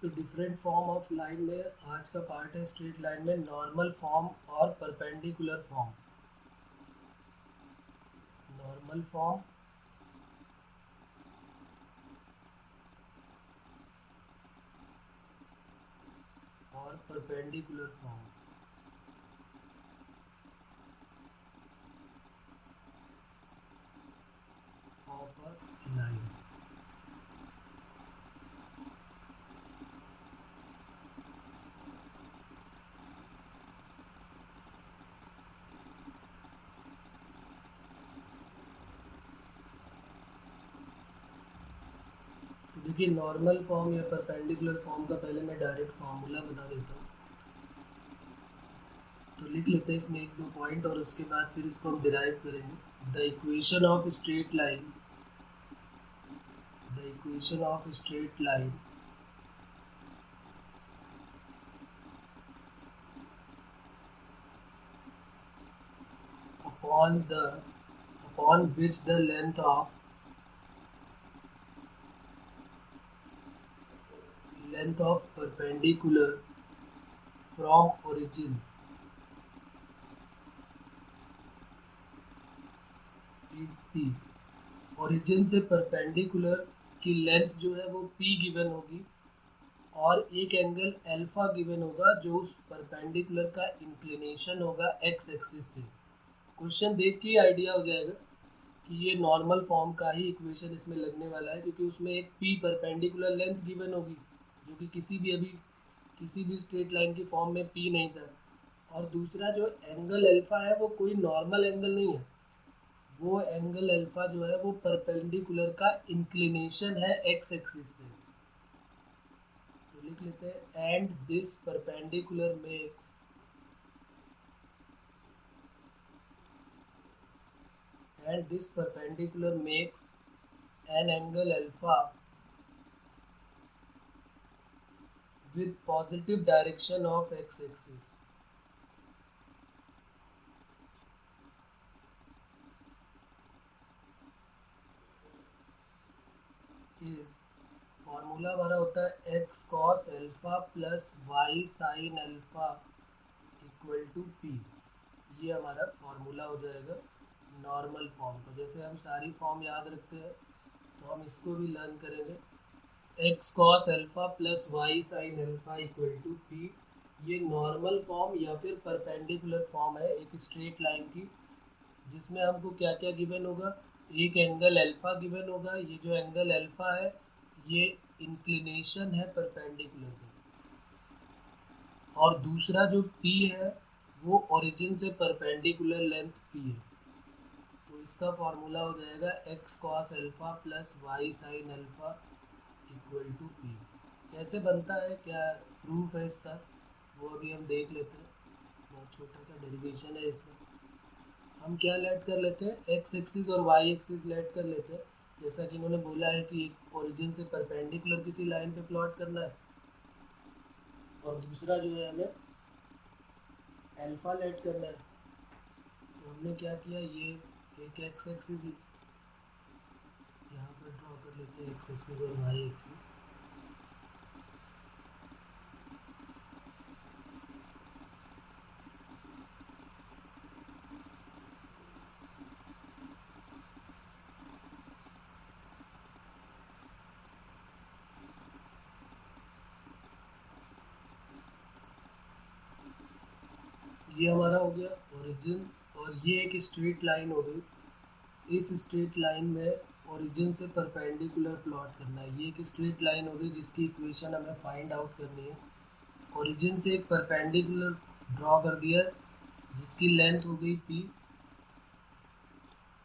तो different form of line में आज का पार्ट है स्ट्रेट लाइन में नॉर्मल फॉर्म और परपेंडिकुलर फॉर्म। नॉर्मल फॉर्म और perpendicular form. Of a line. तो देखिए नॉर्मल फॉर्म या परपेंडिकुलर फॉर्म का पहले मैं डायरेक्ट फार्मूला बता देता हूँ। तो लिख लेते हैं इसमें एक दो पॉइंट और उसके बाद फिर इसको हम डिराइव करेंगे। The equation of straight line, the equation of straight line upon which the length of perpendicular from origin is p। Origin से परपेंडिकुलर की लेंथ जो है वो p गिवन होगी और एक एंगल अल्फा गिवन होगा जो उस परपेंडिकुलर का इंक्लिनेशन होगा x एक्सिस से। क्वेश्चन देख के आइडिया हो जाएगा कि ये नॉर्मल फॉर्म का ही इक्वेशन इसमें लगने वाला है, क्योंकि उसमें एक p परपेंडिकुलर लेंथ गिवन होगी जो कि किसी भी स्ट्रेट लाइन की फॉर्म में p नहीं था। और दूसरा जो एंगल अल्फा है वो कोई नॉर्मल एंगल नहीं है, वो एंगल अल्फा जो है वो परपेंडिकुलर का इंक्लिनेशन है x एक्सिस से। तो लिख लेते हैं and this perpendicular makes an angle alpha with positive direction of x axis। इस फॉर्मूला हमारा होता है x cos alpha plus y sin alpha equal to p। ये हमारा फॉर्मूला हो जाएगा नॉर्मल फॉर्म का। जैसे हम सारी फॉर्म याद रखते हैं तो हम इसको भी लर्न करेंगे। x cos alpha plus y sin alpha equal to p, ये नॉर्मल फॉर्म या फिर परपेंडिकुलर फॉर्म है एक स्ट्रेट लाइन की, जिसमें हमको क्या क्या गिवन होगा। एक एंगल अल्फा गिवन होगा, ये जो एंगल अल्फा है ये इंक्लिनेशन है परपेंडिकुलर का, और दूसरा जो p है वो ओरिजिन से परपेंडिकुलर लेंथ p है। तो इसका फॉर्मूला हो जाएगा x cos alpha plus y sin alpha equal to p। कैसे बनता है, क्या प्रूफ है इसका, वो अभी हम देख लेते हैं। बहुत छोटा सा डेरिवेशन है इसका। हम क्या लेट कर लेते हैं, x एक्सिस और y एक्सिस लेट कर लेते हैं। जैसा कि इन्होंने बोला है कि एक ओरिजिन से परपेंडिकुलर किसी लाइन पे प्लॉट करना है, और दूसरा जो है हमें अल्फा लेट करना है। तो हमने क्या किया, ये एक x एक्सिस यहाँ पर ड्रॉ कर लेते हैं, x एक्सिस और y एक्सिस। ये हमारा हो गया ओरिजिन, और ये एक स्ट्रेट लाइन हो गई। इस स्ट्रेट लाइन में ओरिजिन से परपेंडिकुलर प्लॉट करना है। ये एक स्ट्रेट लाइन हो गई जिसकी इक्वेशन हमें फाइंड आउट करनी है। ओरिजिन से एक परपेंडिकुलर ड्रॉ कर दिया जिसकी लेंथ हो गई p,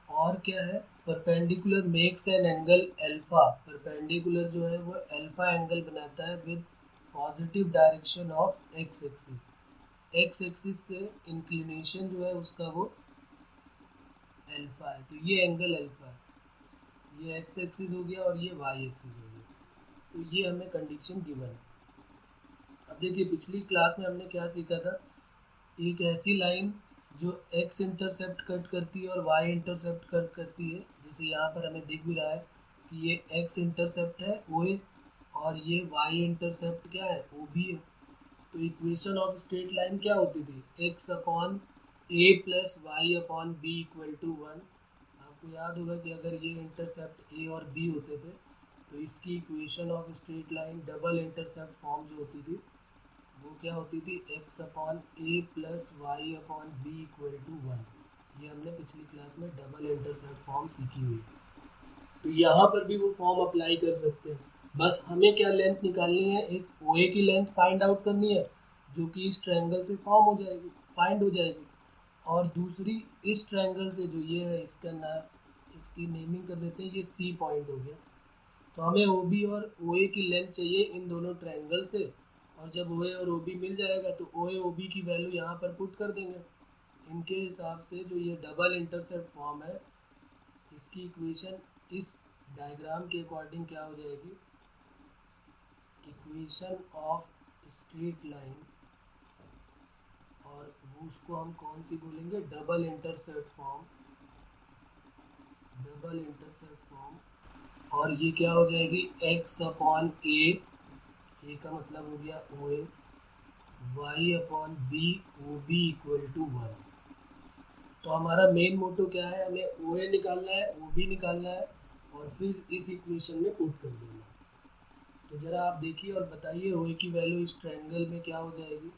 और क्या है, perpendicular makes an angle alpha. Perpendicular जो है वो अल्फा एंगल बनाता है with positive direction of x axis. x axis से इंक्लिनेशन जो है उसका वो अल्फा है, तो ये एंगल अल्फा है। ये x एक्सिस हो गया और ये y एक्सिस हो गया। तो ये हमें कंडीशन गिवन है। अब देखिए पिछली क्लास में हमने क्या सीखा था, एक ऐसी लाइन जो x इंटरसेप्ट कट करती है और y इंटरसेप्ट कट करती है। जैसे यहाँ पर हमें दिख भी रहा है कि ये x इंटरसेप्ट है, वो और ये वाई इंटरसेप्ट क्या है, ओ बी है। तो इक्वेशन ऑफ स्ट्रेट लाइन क्या होती थी, x upon a plus y upon b equal to 1। आपको याद होगा कि अगर ये इंटरसेप्ट ए और बी होते थे तो इसकी equation of straight line double intercept form जो होती थी वो क्या होती थी, x upon a plus y upon b equal to 1। ये हमने पिछली क्लास में डबल इंटरसेप्ट फॉर्म सीखी हुई। तो यहाँ पर भी वो फॉर्म अप्लाई कर सकते हैं। बस हमें क्या लेंथ निकालनी है, एक ओ ए की लेंथ फाइंड आउट करनी है जो कि इस ट्रायंगल से फॉर्म हो जाएगी, फाइंड हो जाएगी। और दूसरी इस ट्रायंगल से जो ये है इसका नाम, इसकी नेमिंग कर देते हैं, ये सी पॉइंट हो गया। तो हमें ओ बी और ओ ए की लेंथ चाहिए इन दोनों ट्रायंगल से। और जब ओ ए और ओ बी मिल जाएगा तो ओ ए ओ बी की वैल्यू यहाँ पर पुट कर देंगे। इनके हिसाब से जो ये डबल इंटरसेप्ट फॉर्म है इसकी इक्वेशन इस डायग्राम के अकॉर्डिंग क्या हो जाएगी, इक्वेशन ऑफ स्ट्रेट लाइन, और उसको हम कौन सी बोलेंगे, double intercept form, double intercept form. और ये क्या हो जाएगी, एक्स अपॉन ए का मतलब हो गया O A, Y upon B O B equal to 1। तो हमारा मेन मोटो क्या है, हमें ओ ए निकालना है, ओ बी निकालना है और फिर इस इक्वेशन में पुट कर देना। तो ज़रा आप देखिए और बताइए ओ ए की वैल्यू इस ट्रायंगल में क्या हो जाएगी,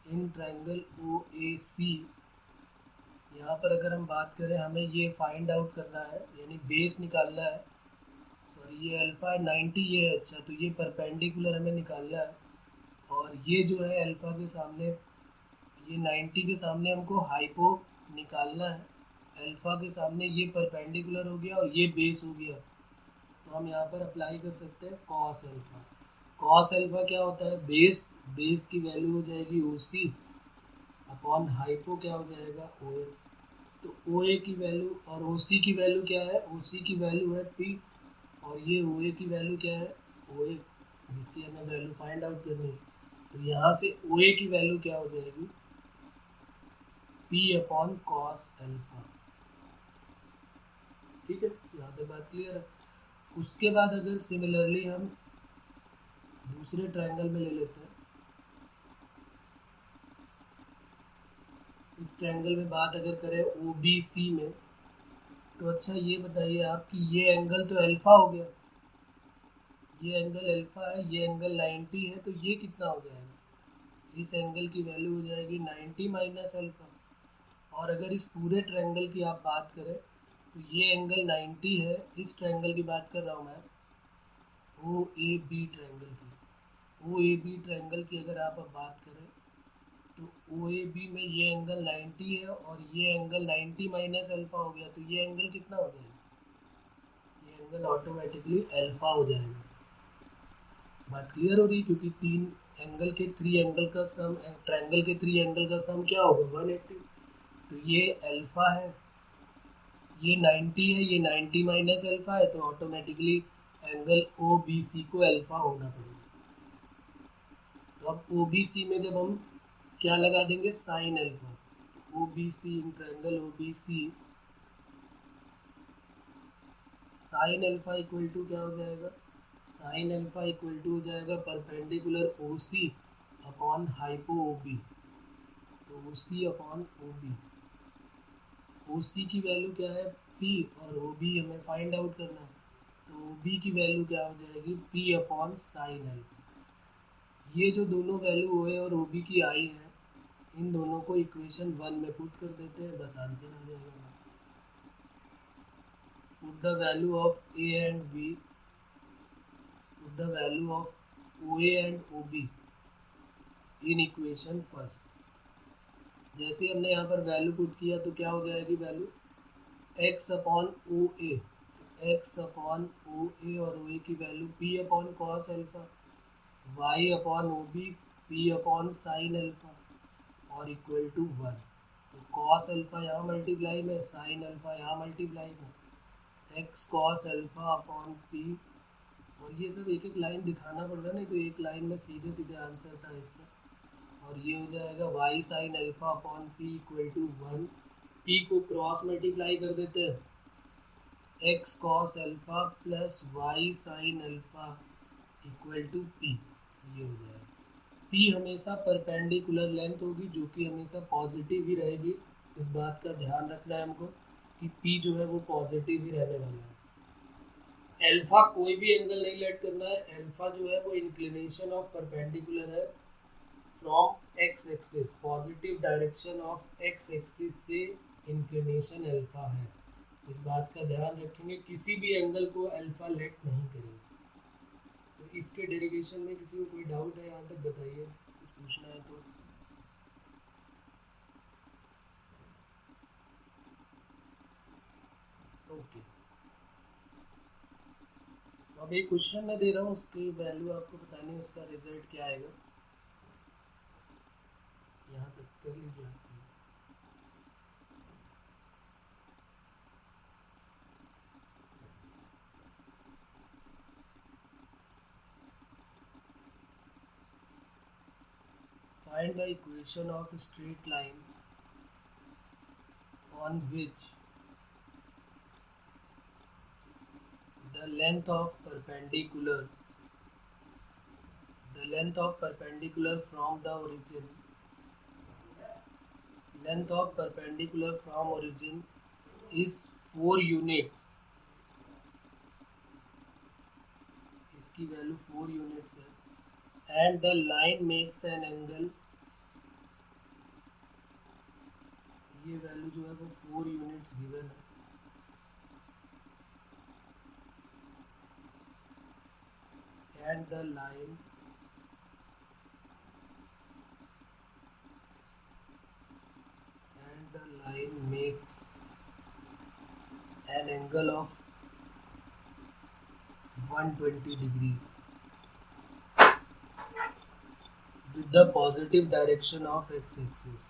इन ट्रायंगल ओ ए सी। यहाँ पर अगर हम बात करें हमें ये फाइंड आउट करना है, यानी बेस निकालना है। सॉरी, ये अल्फ़ा है 90, ये है, अच्छा तो ये परपेंडिकुलर हमें निकालना है। और ये जो है अल्फ़ा के सामने, ये 90 के सामने हमको हाइपो निकालना है। अल्फ़ा के सामने ये परपेंडिकुलर हो गया और ये बेस हो गया। तो हम यहाँ पर अप्लाई कर सकते हैं कॉस अल्फ़ा। कॉस अल्फ़ा क्या होता है, बेस, बेस की वैल्यू हो जाएगी ओ सी अपॉन हाइपो क्या हो जाएगा, ओ ए। तो ओ ए की वैल्यू और ओ सी की वैल्यू क्या है, ओ सी की वैल्यू है पी और ये ओ ए की वैल्यू क्या है, ओ ए, जिसकी हमें वैल्यू फाइंड आउट करनी है। तो यहाँ से ओ ए की वैल्यू क्या हो जाएगी, पी अपॉन कॉस अल्फ़ा। ठीक है, यहाँ पे बात क्लियर है। उसके बाद अगर सिमिलरली हम दूसरे ट्रायंगल में ले लेते हैं, इस ट्रायंगल में बात अगर करें ओ बी सी में, तो अच्छा ये बताइए आप कि ये एंगल तो अल्फ़ा हो गया, ये एंगल अल्फ़ा है, ये एंगल 90 है, तो ये कितना हो जाएगा, इस एंगल की वैल्यू हो जाएगी 90 माइनस अल्फ़ा। और अगर इस पूरे ट्रायंगल की आप बात करें तो ये एंगल 90 है, इस ट्रायंगल की बात कर रहा हूँ मैं, ओ ए बी ट्रायंगल की। ओ ए बी ट्रायंगल की अगर आप अब बात करें तो ओ ए बी में ये एंगल 90 है और ये एंगल 90 माइनस अल्फ़ा हो गया, तो ये एंगल कितना हो जाएगा, ये एंगल ऑटोमेटिकली अल्फ़ा हो जाएगा। बात क्लियर हो रही, क्योंकि तीन एंगल के थ्री एंगल का सम, ट्रायंगल के थ्री एंगल का सम क्या होगा, 180। तो ये अल्फ़ा है, ये 90 है, ये 90 माइनस अल्फ़ा है, तो automatically angle O B C को अल्फ़ा होना पड़ेगा। तो अब ओ बी सी में जब हम क्या लगा देंगे, साइन अल्फ़ा, तो O B C in triangle O B C sine alpha equal to क्या हो जाएगा, साइन अल्फ़ा इक्वल टू हो जाएगा perpendicular O C upon hypo O B. तो O C upon O B, ओ सी की वैल्यू क्या है, पी, और ओ बी हमें फाइंड आउट करना है। तो ओ बी की वैल्यू क्या हो जाएगी, पी अपॉन साइन अल्फ़ा। ये जो दोनों वैल्यू ओ ए और ओ बी की आई है, इन दोनों को इक्वेशन 1 में पुट कर देते हैं, बस आंसर आ जाएगा। Put the value of a and b, put the value of O A and O B in equation first. जैसे हमने यहाँ पर वैल्यू पुट किया तो क्या हो जाएगी value, x upon O A, x upon O A और ओ ए की value p upon cos alpha, y upon O B p upon sine alpha और इक्वल टू 1। तो कॉस अल्फ़ा यहाँ मल्टीप्लाई में, साइन अल्फ़ा यहाँ multiply में, x cos alpha upon p. और ये सब एक एक लाइन दिखाना पड़ रहा है, नहीं तो एक लाइन में सीधे सीधे आंसर था इसका। और ये हो जाएगा y sine alpha upon p equal to 1। P को क्रॉस मल्टीप्लाई कर देते हैं, x cos alpha plus y sine alpha equal to p, ये हो जाएगा। पी हमेशा परपेंडिकुलर लेंथ होगी जो कि हमेशा पॉजिटिव ही रहेगी। इस बात का ध्यान रखना है हमको कि पी जो है वो पॉजिटिव ही रहने वाला है। एल्फा कोई भी एंगल नहीं लेट करना है, एल्फा जो है वो इंक्लिनेशन ऑफ परपेंडिकुलर है from x axis, positive direction of x axis से इंक्लिनेशन एल्फा है। इस बात का ध्यान रखेंगे, किसी भी एंगल को अल्फा लेट नहीं करेंगे। तो इसके डेरिवेशन में किसी को कोई डाउट है यहाँ तक बताइए, कुछ पूछना है तो। ओके, तो अब एक क्वेश्चन मैं दे रहा हूँ, उसकी वैल्यू आपको बतानी है, उसका रिजल्ट क्या आएगा। यहाँ तक कर लीजिए आप। Find the equation of a straight line on which the length of perpendicular from the origin, length of perpendicular from origin is 4 units, इसकी वैल्यू 4 यूनिट्स है, and the line makes an angle, ये value जो है वो 4 units given है, and the line makes an angle of 120 degree with the positive direction of x-axis,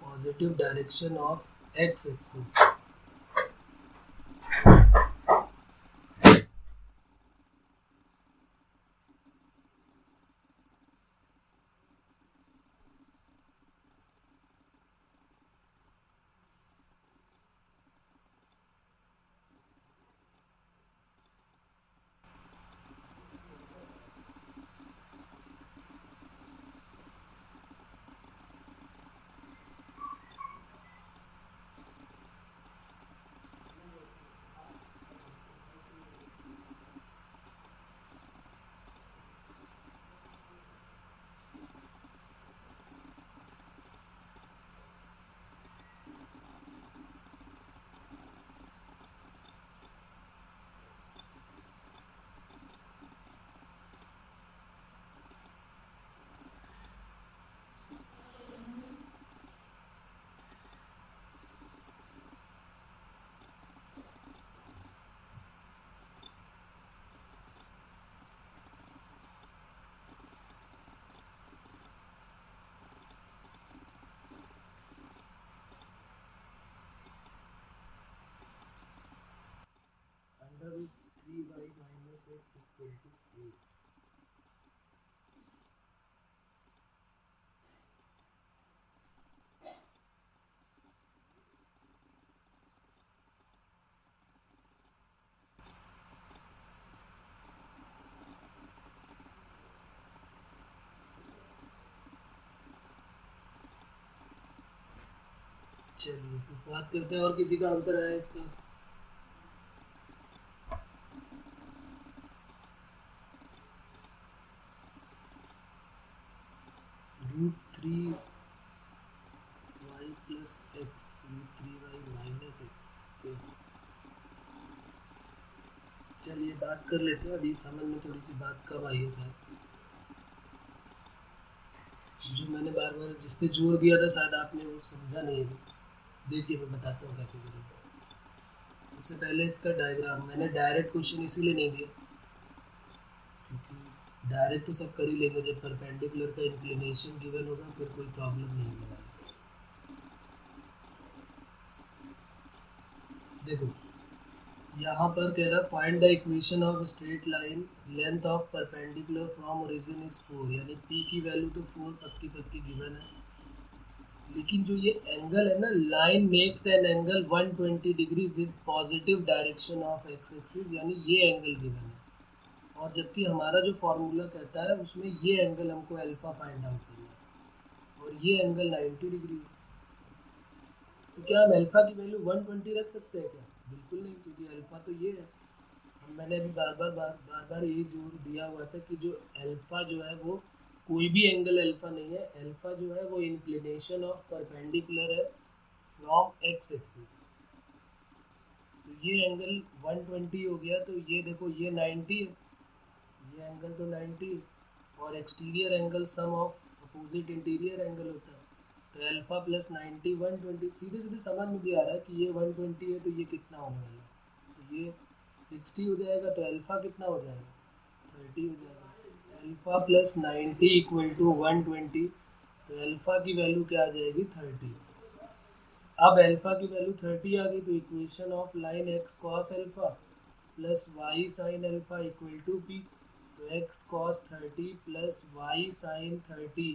positive direction of x-axis. Under root 3y minus x equal to 8. चलिए तो बात करते हैं, और किसी का आंसर आया इसका। Root 3y plus x, root 3y minus x. चलिए बात कर लेते हैं, अभी समझ में थोड़ी सी बात कम आई है शायद, जो मैंने बार बार जिस पे जोर दिया था शायद आपने वो समझा नहीं है। देखिए मैं बताता हूँ कैसे करें। सबसे पहले इसका डायग्राम, मैंने डायरेक्ट क्वेश्चन इसीलिए नहीं दिया क्योंकि डायरेक्ट तो सब कर ही लेंगे, जब परपेंडिकुलर का इंक्लिनेशन गिवन होगा फिर कोई प्रॉब्लम नहीं होगा। देखो यहाँ पर कह रहा find the equation of straight line length of perpendicular from origin is 4, यानी पी की वैल्यू तो 4 पक्की गिवन है, लेकिन जो ये एंगल है ना, line makes an angle 120 degree with positive direction of x axis, यानी ये एंगल गिवन है। और जबकि हमारा जो फॉर्मूला कहता है उसमें ये एंगल हमको अल्फा फाइंड आउट करना है और ये एंगल 90 डिग्री है। तो क्या हम अल्फा की वैल्यू 120 रख सकते हैं क्या? बिल्कुल नहीं, क्योंकि अल्फा तो ये है। मैंने अभी बार बार यही जोर दिया हुआ था कि जो अल्फा जो है वो कोई भी एंगल अल्फा नहीं है। अल्फा जो है वो इंक्लिनेशन ऑफ परपेंडिकुलर है फ्रॉम एक्स एक्सिस। तो ये एंगल 120 हो गया, तो ये देखो ये 90 है, ये एंगल तो 90 है। और exterior angle sum of opposite interior angle होता है। तो अल्फा प्लस 90 120, सीधे सीधे समझ में भी आ रहा है कि ये 120 है तो ये कितना होने वाला है। तो ये 60 हो जाएगा, तो अल्फा कितना हो जाएगा? 30 हो जाएगा। अल्फा प्लस 90 इक्वल टू 120, तो अल्फा की वैल्यू क्या आ जाएगी? 30। अब अल्फा की वैल्यू 30 आ गई, तो equation of line x cos alpha plus y sine alpha equal to p. तो x cos 30 plus y sine 30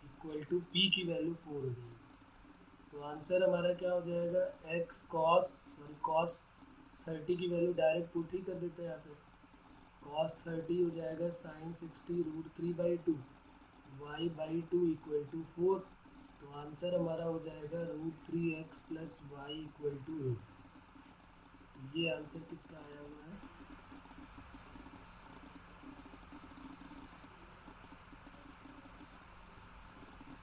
equal to p की वैल्यू 4 हो जाएगी। तो आंसर हमारा क्या हो जाएगा? एक्स कॉस 30 की वैल्यू डायरेक्ट पुट ही कर देते हैं यहाँ पे। कॉस 30 हो जाएगा साइन 60 √3/2 y/2 इक्वल टू 4। तो आंसर हमारा हो जाएगा √3x plus y equal to 8। तो ये आंसर किसका आया हुआ है?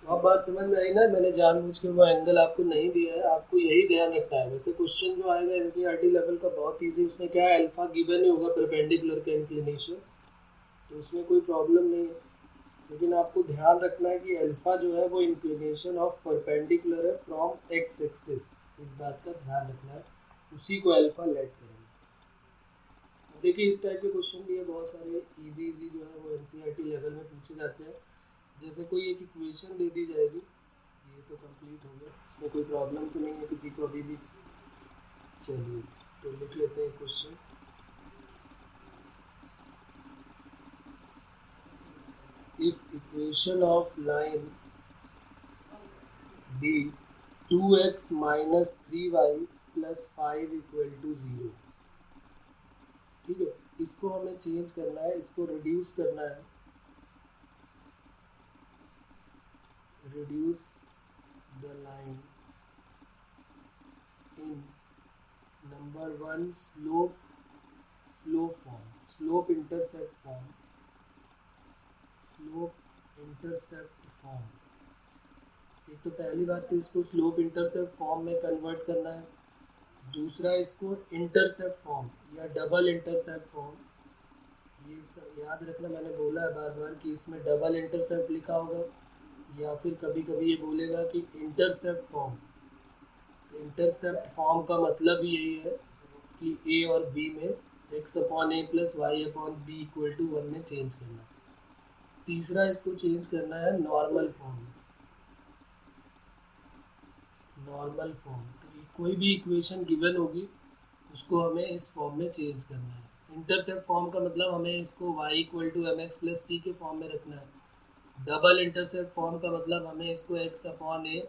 तो अब बात समझ में आई ना? मैंने जानबूझ के वो एंगल आपको नहीं दिया है, आपको यही ध्यान रखना है। वैसे क्वेश्चन जो आएगा एनसीईआरटी लेवल का बहुत इजी, उसमें क्या है, अल्फा गिवन ही होगा परपेंडिकुलर का इंक्लिनेशन, तो उसमें कोई प्रॉब्लम नहीं है। लेकिन आपको ध्यान रखना है कि अल्फा जो है वो इंक्लिनेशन ऑफ परपेंडिकुलर है फ्रॉम एक्स एक्सिस, इस बात का ध्यान रखना है, उसी को अल्फा लेट करेंगे। देखिए इस टाइप के क्वेश्चन भी है बहुत सारे, इजी जो है वो एनसीईआरटी लेवल में पूछे जाते हैं। जैसे कोई एक इक्वेशन दे दी जाएगी, ये तो कंप्लीट हो गया, इसमें कोई प्रॉब्लम तो नहीं है किसी को अभी भी? चलिए तो लिख लेते हैं question. If equation of line be 2x minus 3y plus 5 equal to 0, ठीक है, इसको हमें चेंज करना है, इसको रिड्यूस करना है। Reduce the line in number 1 slope form, slope intercept form, slope intercept form. एक तो पहली बात तो इसको स्लोप इंटरसेप्ट फॉर्म में कन्वर्ट करना है, दूसरा इसको इंटरसेप्ट फॉर्म या डबल इंटरसेप्ट फॉर्म, ये याद रखना, मैंने बोला है बार बार कि इसमें डबल इंटरसेप्ट लिखा होगा या फिर कभी कभी ये बोलेगा कि इंटरसेप्ट फॉर्म। इंटरसेप्ट फॉर्म का मतलब ही यही है कि ए और बी में x/a plus y/b equal to 1 में चेंज करना। तीसरा इसको चेंज करना है नॉर्मल फॉर्म। नॉर्मल फॉर्म तो कोई भी इक्वेशन गिवन होगी उसको हमें इस फॉर्म में चेंज करना है। इंटरसेप्ट फॉर्म का मतलब हमें इसको y equal to mx plus c के फॉर्म में रखना है। डबल इंटरसेप्ट फॉर्म का मतलब हमें इसको x/a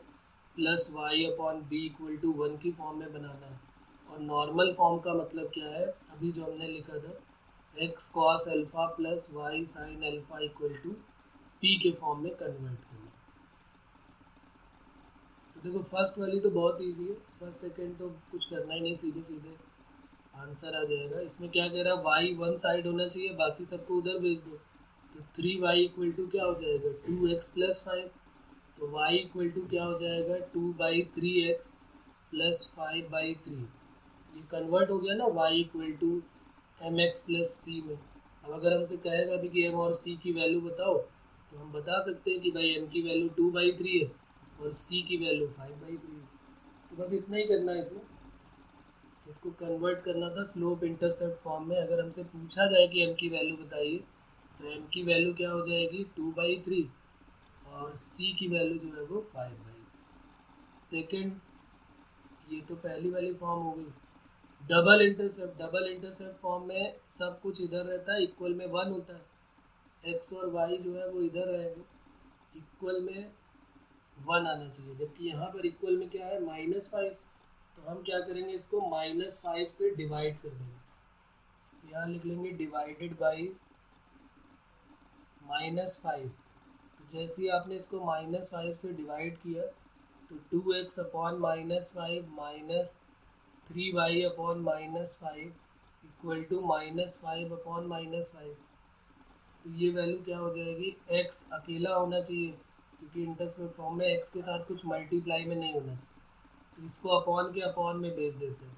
plus y/b equal to 1 की फॉर्म में बनाना है। और नॉर्मल फॉर्म का मतलब क्या है, अभी जो हमने लिखा था, x cos alpha plus y sine alpha equal to p के फॉर्म में कन्वर्ट करना। तो देखो फर्स्ट वाली तो बहुत इजी है, फर्स्ट सेकंड तो कुछ करना ही नहीं, सीधे सीधे आंसर आ जाएगा। इसमें क्या कह रहा है, y वन साइड होना चाहिए, बाकी सबको उधर भेज दो। तो 3y इक्वल टू क्या हो जाएगा, 2x प्लस 5। तो y इक्वल टू क्या हो जाएगा, 2/3x प्लस 5/3। ये कन्वर्ट हो गया ना y equal to mx plus c में। अब अगर हमसे कहेगा भी कि m और c की वैल्यू बताओ, तो हम बता सकते हैं कि भाई m की वैल्यू 2/3 है और c की वैल्यू 5/3 है। तो बस इतना ही करना है इसमें, इसको कन्वर्ट करना था स्लोप इंटरसेप्ट फॉर्म में। अगर हमसे पूछा जाए कि m की वैल्यू बताइए, तो m की वैल्यू क्या हो जाएगी, 2/3 और c की वैल्यू जो है वो 5/3। सेकेंड, ये तो पहली वाली फॉर्म हो गई। डबल इंटरसेप्ट फॉर्म में सब कुछ इधर रहता है, इक्वल में 1 होता है, x और y जो है वो इधर रहेंगे, इक्वल में 1 आना चाहिए, जबकि यहाँ पर इक्वल में क्या है -5। तो हम क्या करेंगे, इसको -5 से डिवाइड कर देंगे। यहाँ लिख लेंगे डिवाइडेड बाई -5। तो जैसे ही आपने इसको -5 से डिवाइड किया तो 2x upon -5 minus 3y upon -5 equal to -5 upon -5। तो ये वैल्यू क्या हो जाएगी, x अकेला होना चाहिए क्योंकि इंटरसेप्ट फॉर्म में x के साथ कुछ मल्टीप्लाई में नहीं होना चाहिए, तो इसको अपॉन के अपॉन में भेज देते हैं।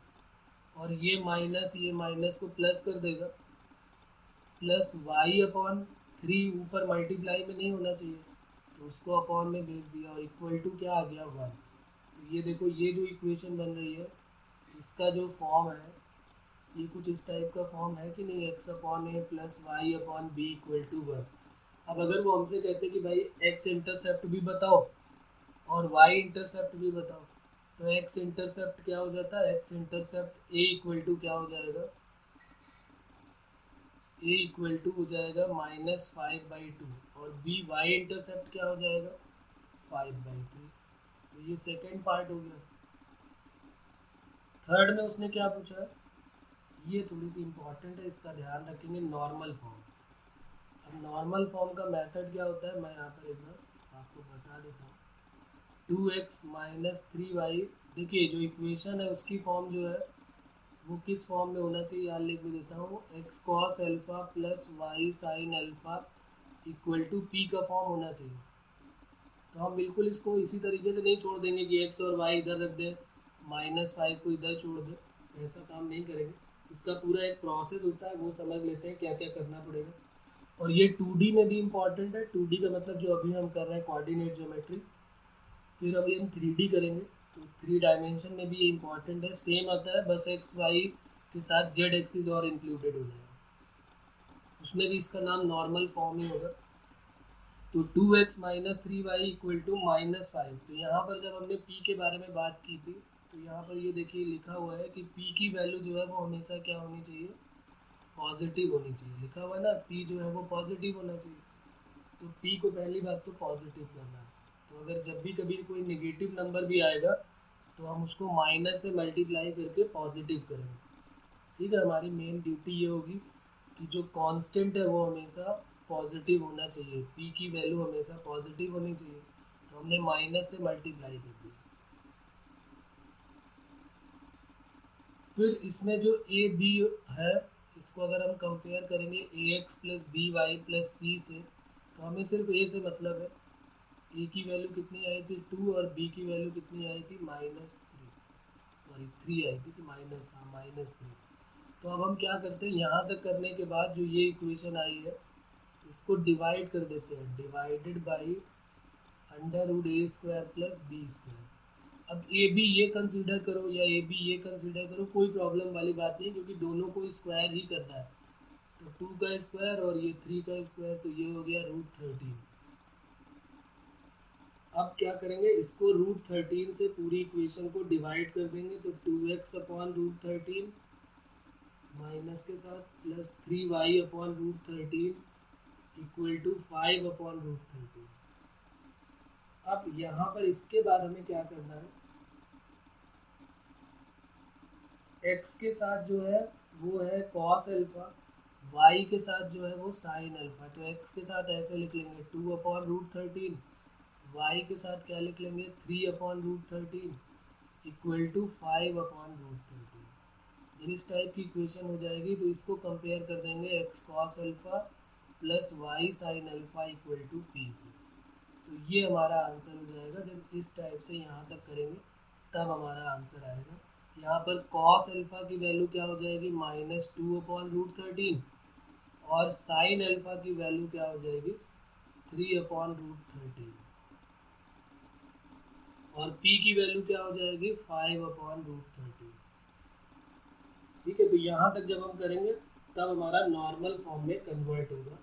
और ये माइनस को प्लस कर देगा, प्लस y अपॉन 3 ऊपर मल्टीप्लाई में नहीं होना चाहिए तो उसको अपॉन में भेज दिया और इक्वल टू क्या आ गया 1। तो ये देखो, ये जो इक्वेशन बन रही है इसका जो फॉर्म है ये कुछ इस टाइप का फॉर्म है कि नहीं, x upon a plus y upon b equal to 1। अब अगर वो हमसे कहते कि भाई x इंटरसेप्ट भी बताओ और y इंटरसेप्ट भी बताओ, तो x इंटरसेप्ट क्या हो जाता है, x intercept a equal to क्या हो जाएगा, a इक्वल टू हो जाएगा -5/2 और b y इंटरसेप्ट क्या हो जाएगा 5/3। तो ये सेकेंड पार्ट हो गया। थर्ड में उसने क्या पूछा है, ये थोड़ी सी इम्पोर्टेंट है, इसका ध्यान रखेंगे, नॉर्मल फॉर्म। अब नॉर्मल फॉर्म का मेथड क्या होता है, मैं यहाँ पर एक बार आपको बता देता हूँ। 2x माइनस 3y, देखिए जो इक्वेशन है उसकी फॉर्म जो है वो किस फॉर्म में होना चाहिए, यहाँ लिख भी देता हूँ, x cos alpha plus y sin alpha equal to p का फॉर्म होना चाहिए। तो हम बिल्कुल इसको इसी तरीके से नहीं छोड़ देंगे कि x और y इधर रख दें, -5 को इधर छोड़ दें, ऐसा काम नहीं करेंगे। इसका पूरा एक प्रोसेस होता है, वो समझ लेते हैं क्या क्या करना पड़ेगा। और ये 2D में भी इम्पॉर्टेंट है। 2D का मतलब जो अभी हम कर रहे हैं कोऑर्डिनेट ज्योमेट्री, फिर अभी हम 3D करेंगे, तो 3 डायमेंशन में भी ये इम्पॉर्टेंट है। सेम आता है, बस एक्स वाई के साथ जेड एक्सिस और इंक्लूडेड हो जाएगा, उसमें भी इसका नाम नॉर्मल फॉर्म ही होगा। तो 2x minus 3y equal to -5। तो यहाँ पर जब हमने p के बारे में बात की थी तो यहाँ पर ये देखिए लिखा हुआ है कि p की वैल्यू जो है वो हमेशा क्या होनी चाहिए, पॉजिटिव होनी चाहिए। लिखा हुआ है ना, p जो है वो पॉजिटिव होना चाहिए। तो p को पहली बात तो पॉजिटिव करना है। तो अगर जब भी कभी कोई नेगेटिव नंबर भी आएगा तो हम उसको माइनस से मल्टीप्लाई करके पॉजिटिव करेंगे। ठीक है, हमारी मेन ड्यूटी ये होगी कि जो कांस्टेंट है वो हमेशा पॉजिटिव होना चाहिए, p की वैल्यू हमेशा पॉजिटिव होनी चाहिए। तो हमने माइनस से मल्टीप्लाई कर दिया। फिर इसमें जो a b है इसको अगर हम कंपेयर करेंगे ax plus b y plus c से, तो हमें सिर्फ a से मतलब है। a की वैल्यू कितनी आई थी 2 और b की वैल्यू कितनी आई थी -3 आई थी, तो -3। तो अब हम क्या करते हैं, यहाँ तक करने के बाद जो ये इक्वेशन आई है इसको डिवाइड कर देते हैं, divided by √a² plus b²। अब ए बी ये कंसीडर करो या ए बी ये कंसीडर करो, कोई प्रॉब्लम वाली बात नहीं, क्योंकि दोनों को स्क्वायर ही करना है। तो 2 का स्क्वायर और ये 3 का स्क्वायर, तो ये हो गया √13। अब क्या करेंगे, इसको √13 से पूरी इक्वेशन को डिवाइड कर देंगे। तो 2x अपॉन √13 माइनस के साथ plus 3y upon √13 equal to 5 upon √13। अब यहाँ पर इसके बाद हमें क्या करना है, x के साथ जो है वो है cos अल्फा, y के साथ जो है वो sin अल्फा। तो x के साथ ऐसे लिख लेंगे 2 अपॉन √13, y के साथ क्या लिख लेंगे 3 अपॉन √13 इक्वल टू 5 अपॉन √13। जब इस टाइप की इक्वेशन हो जाएगी तो इसको कंपेयर कर देंगे x cos alpha plus y sin alpha equal to p से। तो ये हमारा आंसर हो जाएगा। जब इस टाइप से यहाँ तक करेंगे तब हमारा आंसर आएगा। यहाँ पर cos अल्फा की वैल्यू क्या हो जाएगी -2 अपॉन √13 और sin अल्फा की वैल्यू क्या हो जाएगी 3 अपॉन √13 और p की वैल्यू क्या हो जाएगी 5 अपॉन √13। ठीक है, तो यहाँ तक जब हम करेंगे तब हमारा नॉर्मल फॉर्म में कन्वर्ट होगा।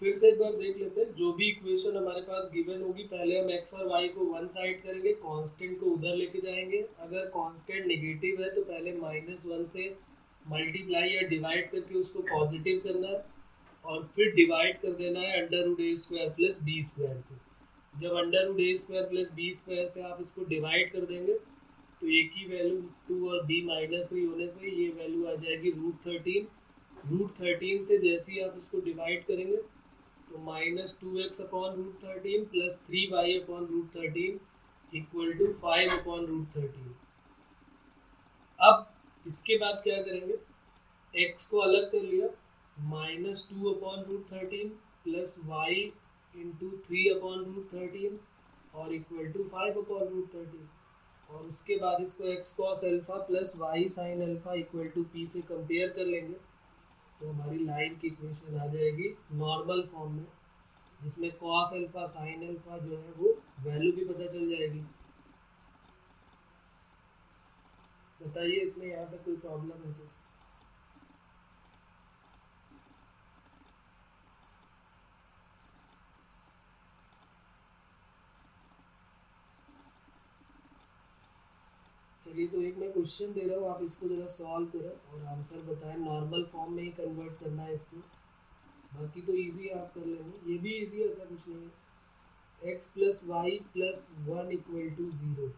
फिर से एक बार देख लेते हैं, जो भी इक्वेशन हमारे पास गिवन होगी पहले हम x और y को वन साइड करेंगे, कांस्टेंट को उधर लेके जाएंगे। अगर कांस्टेंट नेगेटिव है तो पहले -1 से मल्टीप्लाई या डिवाइड करके उसको पॉजिटिव करना है और फिर डिवाइड कर देना है √a² प्लस b² से। जब अंडर रूट ए स्क्वायर प्लस बी स्क्वायर से आप इसको डिवाइड कर देंगे तो ए की वैल्यू 2 और बी -3 होने से ये वैल्यू आ जाएगी √13। √13 से जैसे ही आप इसको डिवाइड करेंगे तो -2x/√13 plus 3y/√13 equal to 5/√13। अब इसके बाद क्या करेंगे, x को अलग कर लिया, -2/√13 प्लस y इंटू 3/√13 और इक्वल टू 5/√13। और उसके बाद इसको x cos alpha plus y sin alpha equal to p से कंपेयर कर लेंगे तो हमारी लाइन की इक्वेशन आ जाएगी नॉर्मल फॉर्म में, जिसमें cos अल्फा sin अल्फा जो है वो वैल्यू भी पता चल जाएगी। बताइए इसमें यहाँ पे कोई प्रॉब्लम है तो? चलिए, तो एक मैं क्वेश्चन दे रहा हूँ, आप इसको जरा सॉल्व करें और आंसर बताएं। नॉर्मल फॉर्म में ही कन्वर्ट करना है इसको, बाकी तो इजी आप कर लेंगे, ये भी इजी है, ऐसा कुछ नहीं है। x plus y plus 1 equal to 0,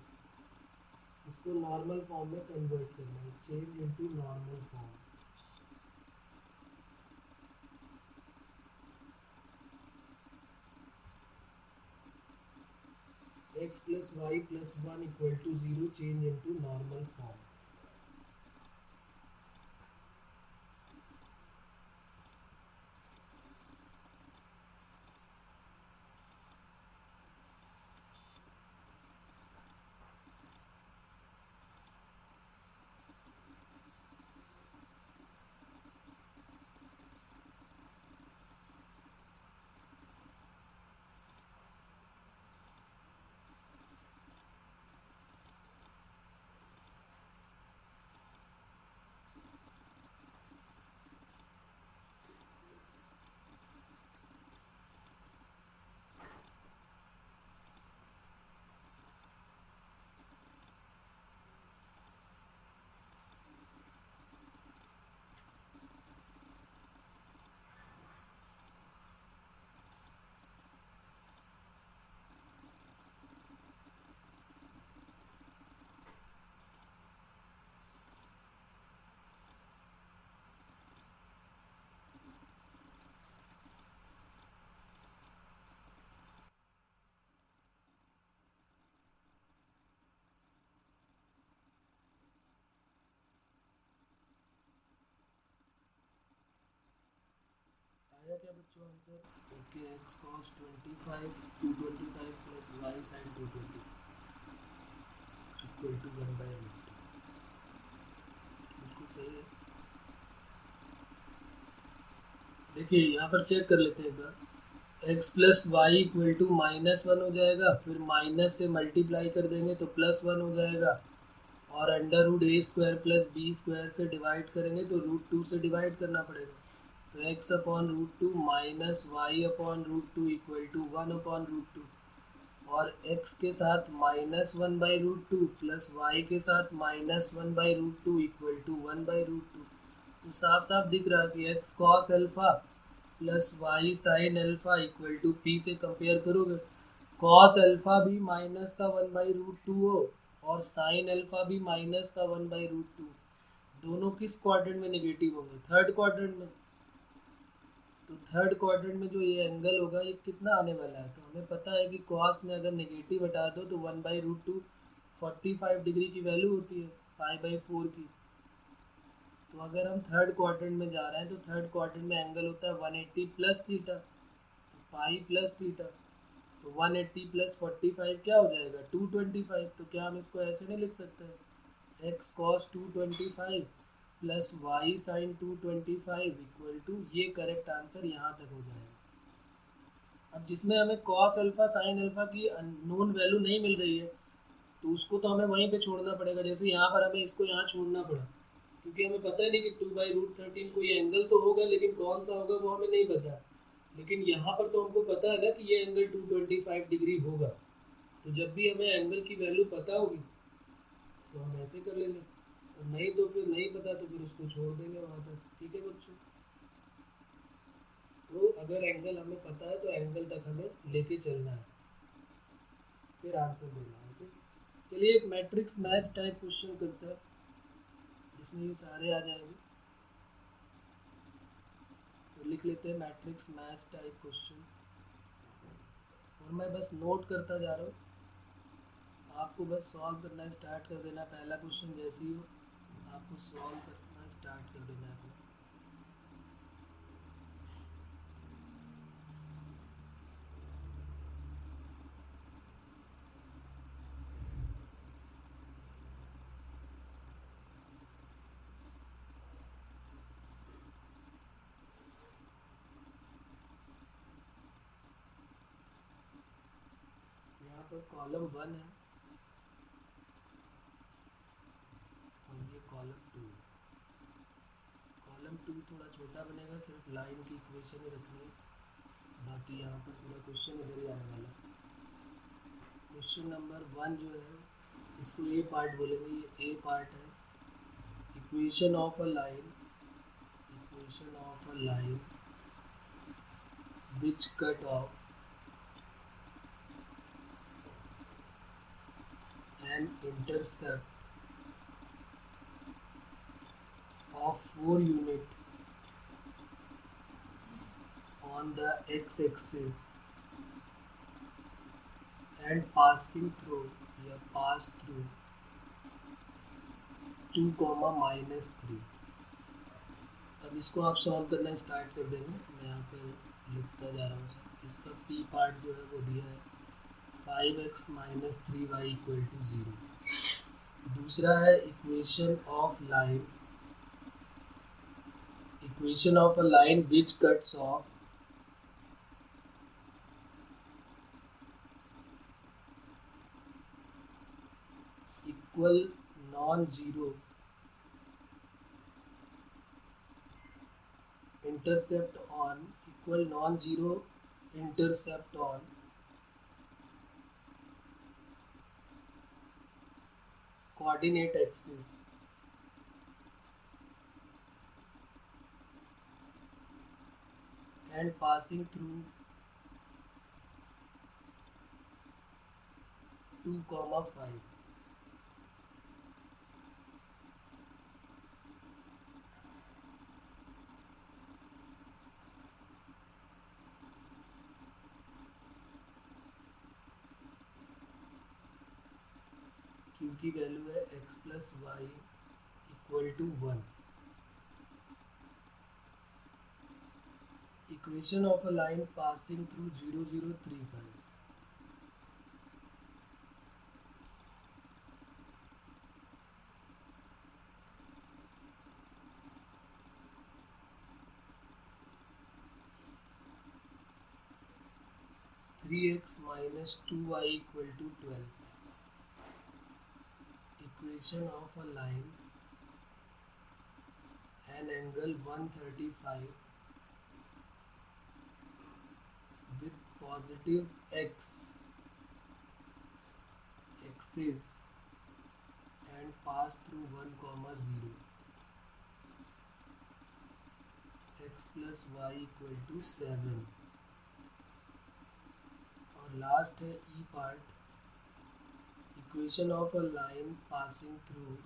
इसको नॉर्मल फॉर्म में कन्वर्ट करना है, change into normal form. x plus y plus 1 equal to 0, change into normal form. आया क्या बच्चों answer? Okay, x cos 25 225 plus y sin 220 equal to 1/√2, बिल्कुल सही है। देखिए यहाँ पर चेक कर लेते हैं एक बार, x plus y equal to -1 हो जाएगा, फिर माइनस से मल्टीप्लाई कर देंगे तो +1 हो जाएगा, और अंडर रूट ए स्क्वायर प्लस बी स्क्वायर से डिवाइड करेंगे तो √2 से डिवाइड करना पड़ेगा, तो x/√2 minus y/√2 equal to 1/√2, और x के साथ -1/√2 प्लस y के साथ -1/√2 इक्वल टू 1/√2। तो साफ साफ दिख रहा है कि x cos alpha plus y sin alpha equal to p से कंपेयर करोगे, cos अल्फा भी माइनस का 1/√2 हो और sin अल्फा भी माइनस का 1/√2, दोनों किस क्वाड्रेंट में नेगेटिव होंगे? थर्ड क्वाड्रेंट में। तो थर्ड क्वाड्रेंट में जो ये एंगल होगा ये कितना आने वाला है? तो हमें पता है कि cos में अगर नेगेटिव हटा दो तो 1/√2 45 डिग्री की वैल्यू होती है, π/4 की। तो अगर हम थर्ड क्वाड्रेंट में जा रहे हैं तो थर्ड क्वाड्रेंट में एंगल होता है 180 प्लस थीटा, तो पाई प्लस थीटा, तो 180 प्लस 45 क्या हो जाएगा? 225। तो क्या हम इसको ऐसे नहीं लिख सकते हैं, x cos 225 plus y sine 225 equal to, ये करेक्ट आंसर यहाँ तक हो जाएगा। अब जिसमें हमें cos अल्फा साइन अल्फा की नोन वैल्यू नहीं मिल रही है तो उसको तो हमें वहीं पे छोड़ना पड़ेगा, जैसे यहाँ पर हमें इसको यहाँ छोड़ना पड़ा, क्योंकि हमें पता है नहीं कि 2/√13 कोई एंगल तो होगा लेकिन कौन सा होगा वो हमें नहीं पता, लेकिन यहाँ पर तो हमको पता है ना कि ये एंगल 225 डिग्री होगा। तो जब भी हमें एंगल की वैल्यू पता होगी तो हम ऐसे कर लेंगे, और नहीं तो फिर नहीं पता तो फिर उसको छोड़ देंगे वहाँ तक। ठीक है बच्चों, तो अगर एंगल हमें पता है तो एंगल तक हमें लेके चलना है। फिर आंसर देना है। ओके, चलिए एक मैट्रिक्स मैच टाइप क्वेश्चन करते हैं जिसमें ये सारे आ जाएंगे। तो लिख लेते हैं मैट्रिक्स मैच टाइप क्वेश्चन, और मैं बस नोट करता जा रहा हूँ, आपको बस सॉल्व करना स्टार्ट कर देना। पहला क्वेश्चन जैसे ही हो आपको सॉल्व करना स्टार्ट कर देना है अपना। यहाँ पर कॉलम 1 है और ये कॉलम 2। कॉलम 2 थोड़ा छोटा बनेगा, सिर्फ लाइन की इक्वेशन ही रखनी है, बाकी यहाँ पर पूरा क्वेश्चन इधर ही आने वाला है। क्वेश्चन नंबर 1 जो है इसको ए पार्ट बोलेंगे, ये ए पार्ट है। Equation of a line, equation of a line which cut off an intercept of 4 unit on the x-axis and passing through या pass through 2, -3। अब इसको आप सॉल्व करना स्टार्ट कर देंगे। मैं यहाँ पर लिखता जा रहा हूँ। इसका पी पार्ट जो है वो दिया है 5x - 3y = 0। दूसरा है equation of line, equation of a line which cuts of equal non zero intercept on equal non-zero intercept on coordinate axis and passing through 2, 5। Q की वैल्यू है x + y = 1। Equation of a line passing through 0, 0, 3, 5। (3x - 2y = 12). Equation of a line an angle 135 with positive x axis and pass through 1, 0, x + y = 7। और last है E part, equation of a line passing through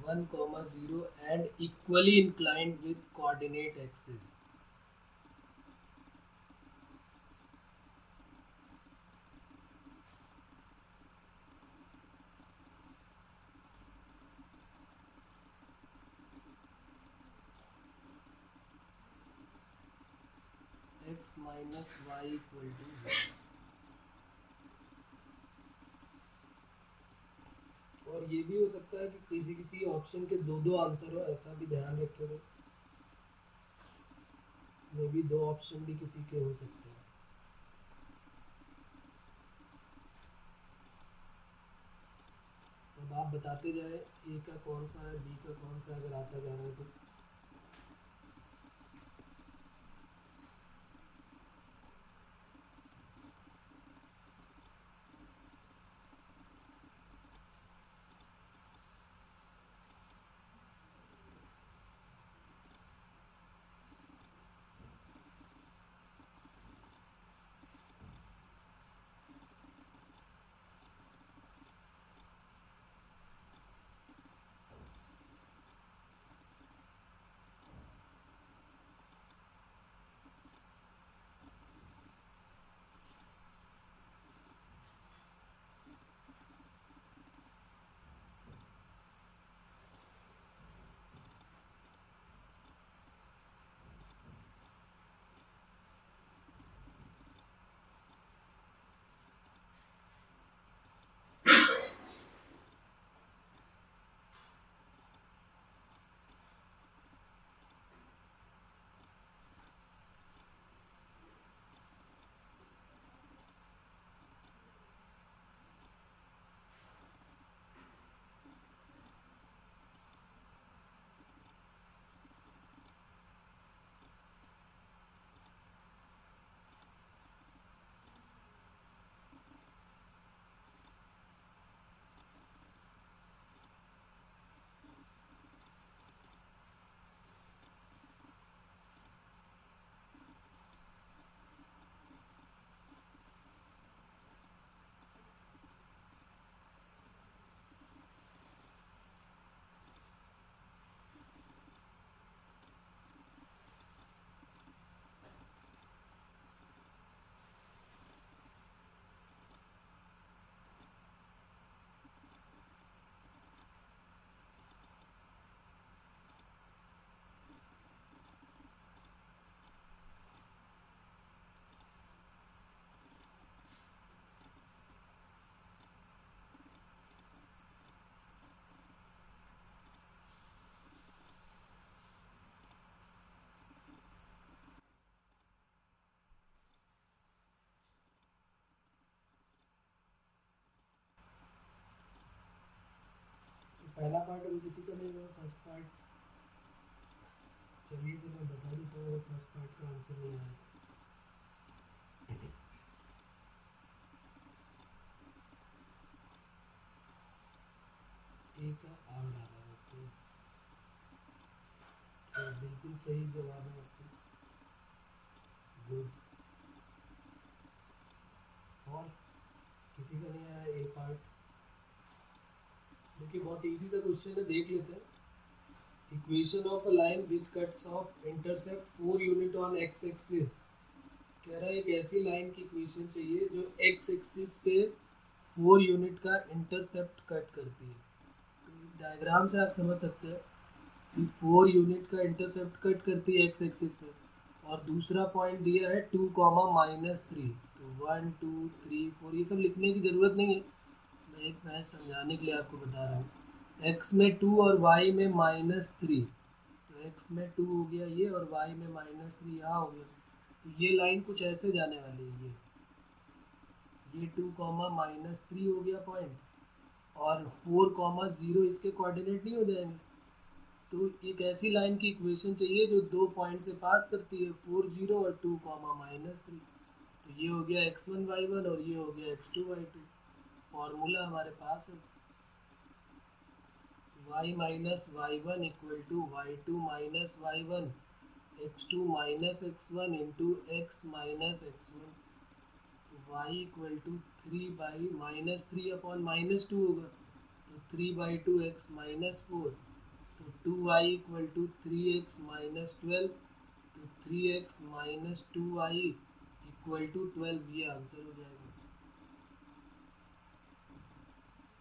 1, 0 and equally inclined with coordinate axis। x - y = 1। और ये भी हो सकता है कि किसी किसी ऑप्शन के दो आंसर हो, ऐसा भी ध्यान रखिएगा। मे भी 2 ऑप्शन भी किसी के हो सकते हैं। तब आप बताते जाए ए का कौन सा है, बी का कौन सा, अगर आता जा रहा है तो। पहला पार्ट अभी किसी का नहीं हुआ, फर्स्ट पार्ट। चलिए फिर मैं बता देता हूँ अगर फर्स्ट पार्ट का आंसर नहीं आया तो। ए का आर डाला है तो बिल्कुल सही जवाब है आपका, गुड। और किसी का नहीं आया ए पार्ट? देखिए बहुत इजी सा क्वेश्चन है, देख लेते हैं। Equation of a line which cuts of intercept 4 unit on x axis. कह रहा है एक ऐसी लाइन की इक्वेशन चाहिए जो एक्स एक्सिस पे 4 यूनिट का इंटरसेप्ट कट करती है। तो डायग्राम से आप समझ सकते हैं कि 4 यूनिट का इंटरसेप्ट कट करती है एक्स एक्सिस पे, और दूसरा पॉइंट दिया है 2, -3। तो 1 2 3 4 ये सब लिखने की ज़रूरत नहीं है, मैं एक मैथ समझाने के लिए आपको बता रहा हूँ। x में 2 और y में -3, तो x में 2 हो गया ये और y में -3 यहाँ हो गया। तो ये लाइन कुछ ऐसे जाने वाली है, ये 2, -3 हो गया पॉइंट, और 4, 0 इसके कोऑर्डिनेट नहीं हो जाएंगे। तो एक ऐसी लाइन की इक्वेशन चाहिए जो दो पॉइंट से पास करती है, 4 0 और 2, -3। तो ये हो गया x1 y1 और ये हो गया x2 y2। फॉर्मूला हमारे पास है y minus y1 equal to y2 minus y1 x2 minus x1 into x minus x1। तो y इक्वल टू 3/-3 अपॉन -2 होगा, तो 3/2 x माइनस 4। तो 2y equal to 3x minus 12, तो 3x minus 2y equal to 12, ये answer हो जाएगा।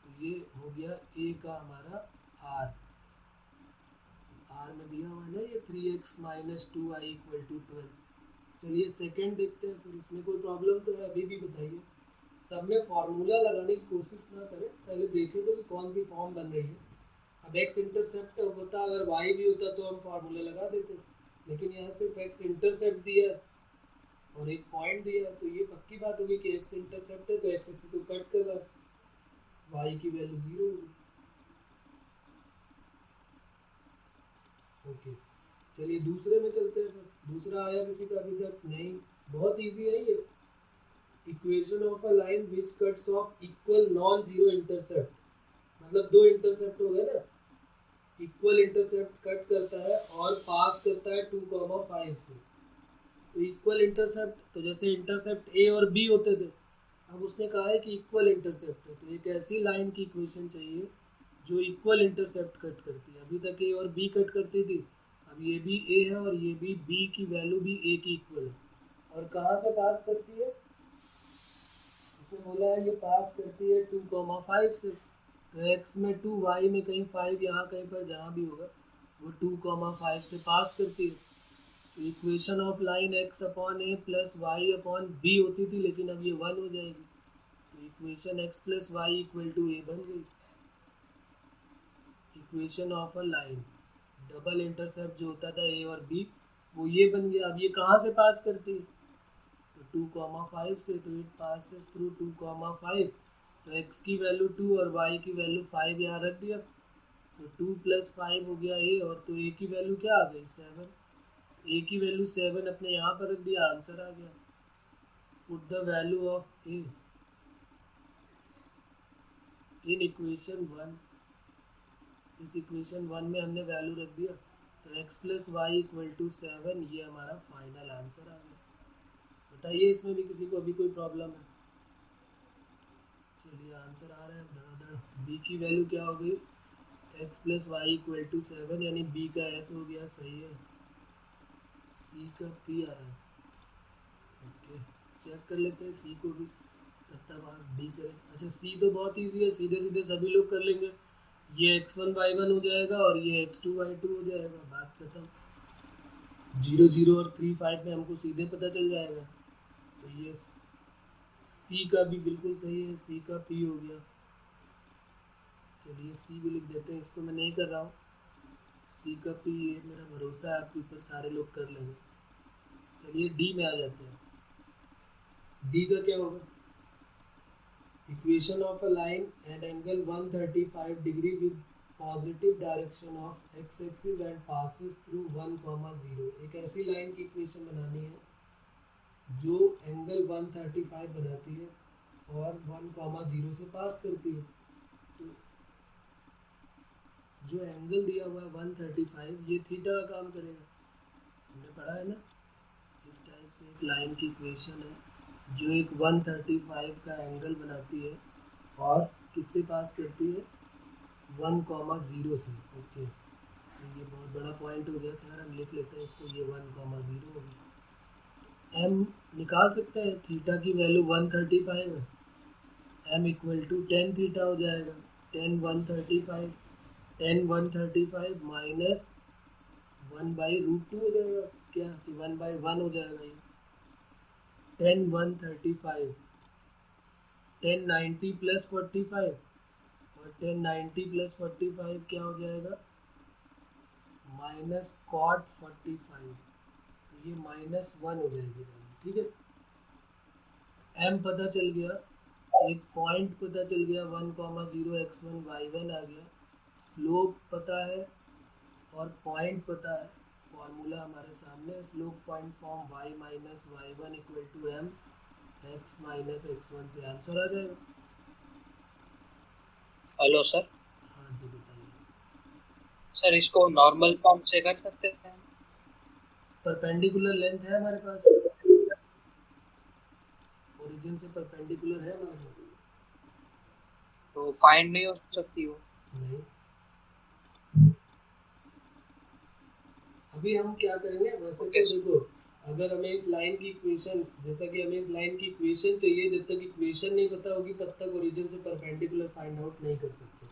तो ये हो गया ए का हमारा आर में दिया हुआ है ना ये 3x minus 2y equal to 12। चलिए सेकंड देखते हैं, फिर इसमें कोई प्रॉब्लम तो है अभी भी बताइए। सब में फार्मूला लगाने की कोशिश ना करें, पहले देखें तो कि कौन सी फॉर्म बन रही है। अब x इंटरसेप्ट होता, अगर y भी होता तो हम फार्मूला लगा देते, लेकिन यहाँ सिर्फ x इंटरसेप्ट दिया और एक पॉइंट दिया, तो ये पक्की बात होगी कि x इंटरसेप्ट है तो x एक्सिस को कट कर रहा है, y की वैल्यू 0 होगी। ओके चलिए दूसरे में चलते हैं। दूसरा आया किसी का अभी तक नहीं? बहुत इजी है ये। Equation of a line which cuts of equal non zero intercept, मतलब दो इंटरसेप्ट हो गए ना, इक्वल इंटरसेप्ट कट करता है और पास करता है 2,5 से। तो इक्वल इंटरसेप्ट, तो जैसे इंटरसेप्ट ए और बी होते थे, अब उसने कहा है कि इक्वल इंटरसेप्ट है, तो एक ऐसी लाइन की इक्वेशन चाहिए जो इक्वल इंटरसेप्ट कट करती है। अभी तक ए और बी कट करती थी, अब ये भी ए है और ये भी बी की वैल्यू भी ए की इक्वल है। और कहाँ से पास करती है? उसने बोला है ये पास करती है 2,5 से। तो x में 2, y में कहीं 5, यहाँ कहीं पर जहाँ भी होगा वो 2,5 से पास करती है। तो equation of line x upon a plus y upon b होती थी, लेकिन अब ये 1 हो जाएगी। तो equation x plus y equal to a बन गई। Equation of a line double intercept जो होता था ए और बी, वो ये बन गया। अब ये कहाँ से पास करती है? तो 2,5 से, तो इट पासेस थ्रू 2,5। तो x की वैल्यू 2 और y की वैल्यू 5 यहाँ रख दिया, तो 2 + 5 हो गया a, और तो a की वैल्यू क्या आ गई? 7। a की वैल्यू 7 अपने यहाँ पर रख दिया, आंसर आ गया। Put the value of a in equation 1। इस इक्वेशन 1 में हमने वैल्यू रख दिया, तो x plus y equal to 7, ये हमारा फाइनल आंसर आ गया। बताइए इसमें भी किसी को अभी कोई प्रॉब्लम है? चलिए आंसर आ रहा है धड़ाधड़। बी की वैल्यू क्या हो गई? x plus y equal to 7, यानी बी का s हो गया, सही है। सी का p आ रहा है। ओके चेक कर लेते हैं सी को भी, तब तक आप डी करें। अच्छा सी तो बहुत ईजी है, सीधे सीधे सभी लोग कर लेंगे। ये x1 y1 हो जाएगा और ये x2 y2 हो जाएगा, बात खत्म। 0 0 और 3 5 में हमको सीधे पता चल जाएगा। तो ये सी का भी बिल्कुल सही है, सी का पी हो गया। चलिए सी भी लिख देते हैं, इसको मैं नहीं कर रहा हूँ। सी का पी, ये मेरा भरोसा है आपके ऊपर, सारे लोग कर लेंगे। चलिए डी में आ जाते हैं। डी का क्या होगा? Equation of a line and angle 135 degree with positive direction of x axis and passes through 1,0। एक ऐसी लाइन की इक्वेशन बनानी है जो एंगल 135 बनाती है और 1,0 से पास करती है। तो जो एंगल दिया हुआ है 135, ये थीटा का काम करेगा, हमने पढ़ा है ना। इस टाइप से एक लाइन की इक्वेशन है जो एक 135 का एंगल बनाती है और किससे पास करती है, 1,0 से। ओके, तो ये बहुत बड़ा पॉइंट हो गया। खैर हम लिख लेते हैं इसको, ये 1,0 हो गया। एम निकाल सकते हैं, थीटा की वैल्यू 135 है, m equal to tan theta हो जाएगा। 10 135 माइनस 1/√2 हो जाएगा, क्या कि 1/1 हो जाएगा। ये 10 135 1090 प्लस 45 और 1090 प्लस 45 क्या हो जाएगा, माइनस कॉट 45। तो ये -1 हो जाएगी, ठीक है। एम पता चल गया, एक पॉइंट पता चल गया 1,0 x1 y1 आ गया, स्लोप पता है और पॉइंट पता है। फॉर्मूला हमारे सामने, slope point form y minus y1 equal to m x minus x1 से आंसर आ जाएगा। Hello sir. हाँ जी बताइए सर, इसको नॉर्मल फॉर्म से कर सकते हैं? परपेंडिकुलर लेंथ है हमारे पास, ओरिजिन से परपेंडिकुलर है हमारे पास, तो फाइंड नहीं हो सकती वो? नहीं। अभी हम क्या करेंगे, वैसे तो देखो, अगर हमें इस लाइन की इक्वेशन, जैसा कि हमें इस लाइन की इक्वेशन चाहिए, जब तक इक्वेशन नहीं पता होगी तब तक ओरिजिन से परपेंडिकुलर फाइंड आउट नहीं कर सकते।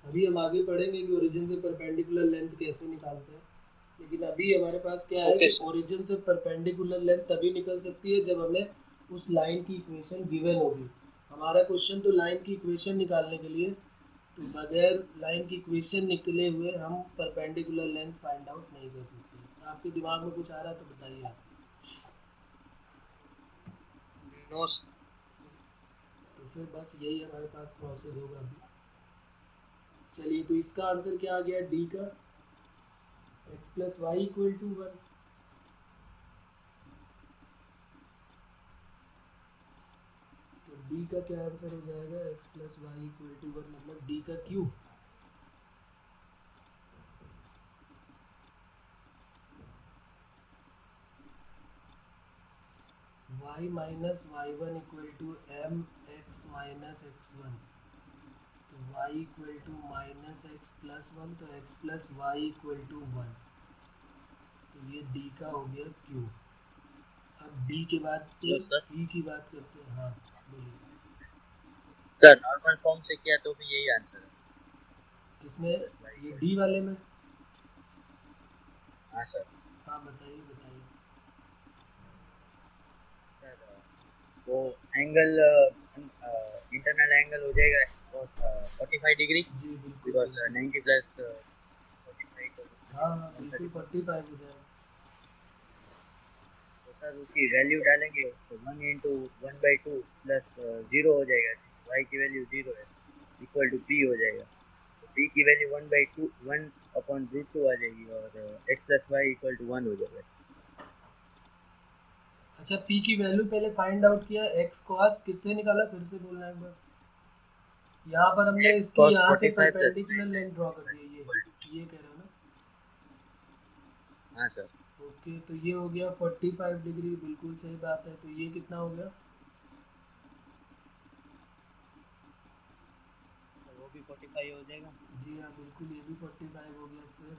अभी हम आगे पढ़ेंगे कि ओरिजिन से परपेंडिकुलर लेंथ कैसे निकालते हैं, लेकिन अभी हमारे पास क्या है कि ओरिजिन से परपेंडिकुलर लेंथ तभी निकल सकती है जब हमें उस लाइन की इक्वेशन गिवन होगी। हमारा क्वेश्चन तो लाइन की इक्वेशन निकालने के लिए, तो बगैर लाइन की इक्वेशन निकले हुए हम परपेंडिकुलर लेंथ फाइंड आउट नहीं कर सकते। तो आपके दिमाग में कुछ आ रहा है तो बताइए आप। नो। तो फिर बस यही हमारे पास प्रोसेस होगा अभी। चलिए, तो इसका आंसर क्या आ गया, डी का, x plus y equal to 1। तो डी का क्या आंसर हो जाएगा, x plus y equal to 1, मतलब डी का cube. y minus y1 equal to m x minus x1। तो y equal to minus x plus 1, तो x plus y equal to 1। तो ये d का हो गया क्यू। अब d के बाद e की बात करते हैं। हाँ बोलिए सर, नॉर्मल फॉर्म से किया तो भी यही आंसर है। किसमें, ये d वाले में? हाँ सर। हाँ बताइए बताइए। सर वो एंगल इंटरनल एंगल हो जाएगा 45 डिग्री। जी बिल्कुल, बिकॉज 90 प्लस 45। हाँ हाँ बिल्कुल 45 हो जाएगा। तो सर उसकी वैल्यू डालेंगे तो 1 इंटू 1/2 प्लस 0 हो जाएगा। y की वैल्यू 0 है, इक्वल टू p हो जाएगा। तो p की वैल्यू 1/2 1/√2 आ जाएगी और x plus y equal to 1 हो जाएगा। अच्छा, p की वैल्यू पहले फाइंड आउट किया, x cos किससे निकाला, फिर से बोलना एक बार। यहाँ पर हमने इसकी यहाँ से परपेंडिकुलर लेंथ ड्रॉ कर दी है, ये कह रहे हो ना? हाँ सर। ओके, तो ये हो गया 45 डिग्री, बिल्कुल सही बात है। तो ये कितना हो गया, वो भी 45 हो जाएगा। जी हाँ बिल्कुल, ये भी 45 हो गया। फिर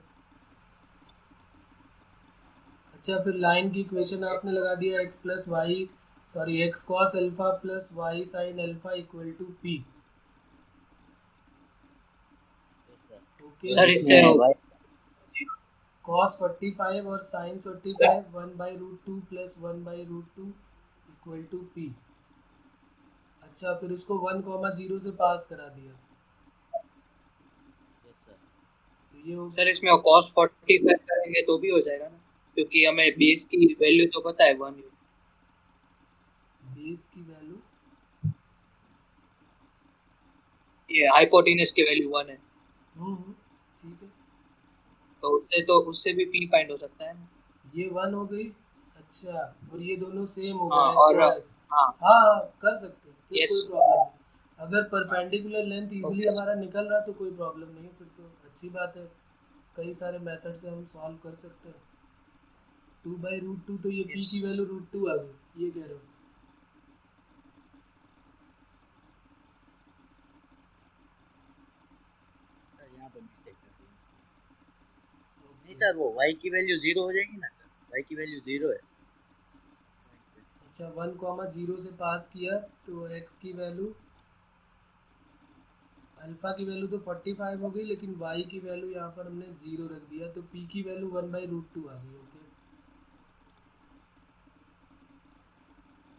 अच्छा, फिर लाइन की इक्वेशन आपने लगा दिया, x plus y, sorry x cos alpha plus y sine alpha equal to p। Okay, sir इससे cos 45 और sin 45 1/√2 plus 1/√2 equal to p। अच्छा, फिर उसको 1,0 से पास करा दिया। तो ये सर इसमें cos 45 करेंगे तो भी हो जाएगा ना, क्योंकि हमें बेस की वैल्यू तो पता है 1। बेस की वैल्यू, ये हाइपोटेनस की वैल्यू 1 है। तो उससे भी पी फाइंड हो सकता है ना। ये 1 हो गई। अच्छा, और ये दोनों सेम हो हाँ गए एक्स और और एक्स। हाँ हाँ हाँ, कर सकते हैं, फिर यस कोई प्रॉब्लम नहीं। अगर हाँ परपेंडिकुलर लेंथ इजीली ओके हमारा निकल रहा तो कोई प्रॉब्लम नहीं, फिर तो अच्छी बात है। कई सारे मेथड से हम सॉल्व कर सकते हैं। 2/√2, तो ये पी यस की वैल्यू √2 आ गई, ये कह रहे हो? सर यहाँ पर मिस्टेक कर दी। नहीं सर, वो y की वैल्यू 0 हो जाएगी ना सर, y की वैल्यू 0 है। अच्छा, 1,0 से पास किया तो एक्स की वैल्यू, अल्फा की वैल्यू तो 45 हो गई, लेकिन वाई की वैल्यू यहाँ पर हमने 0 रख दिया, तो पी की वैल्यू 1/√2 आ गई। ओके,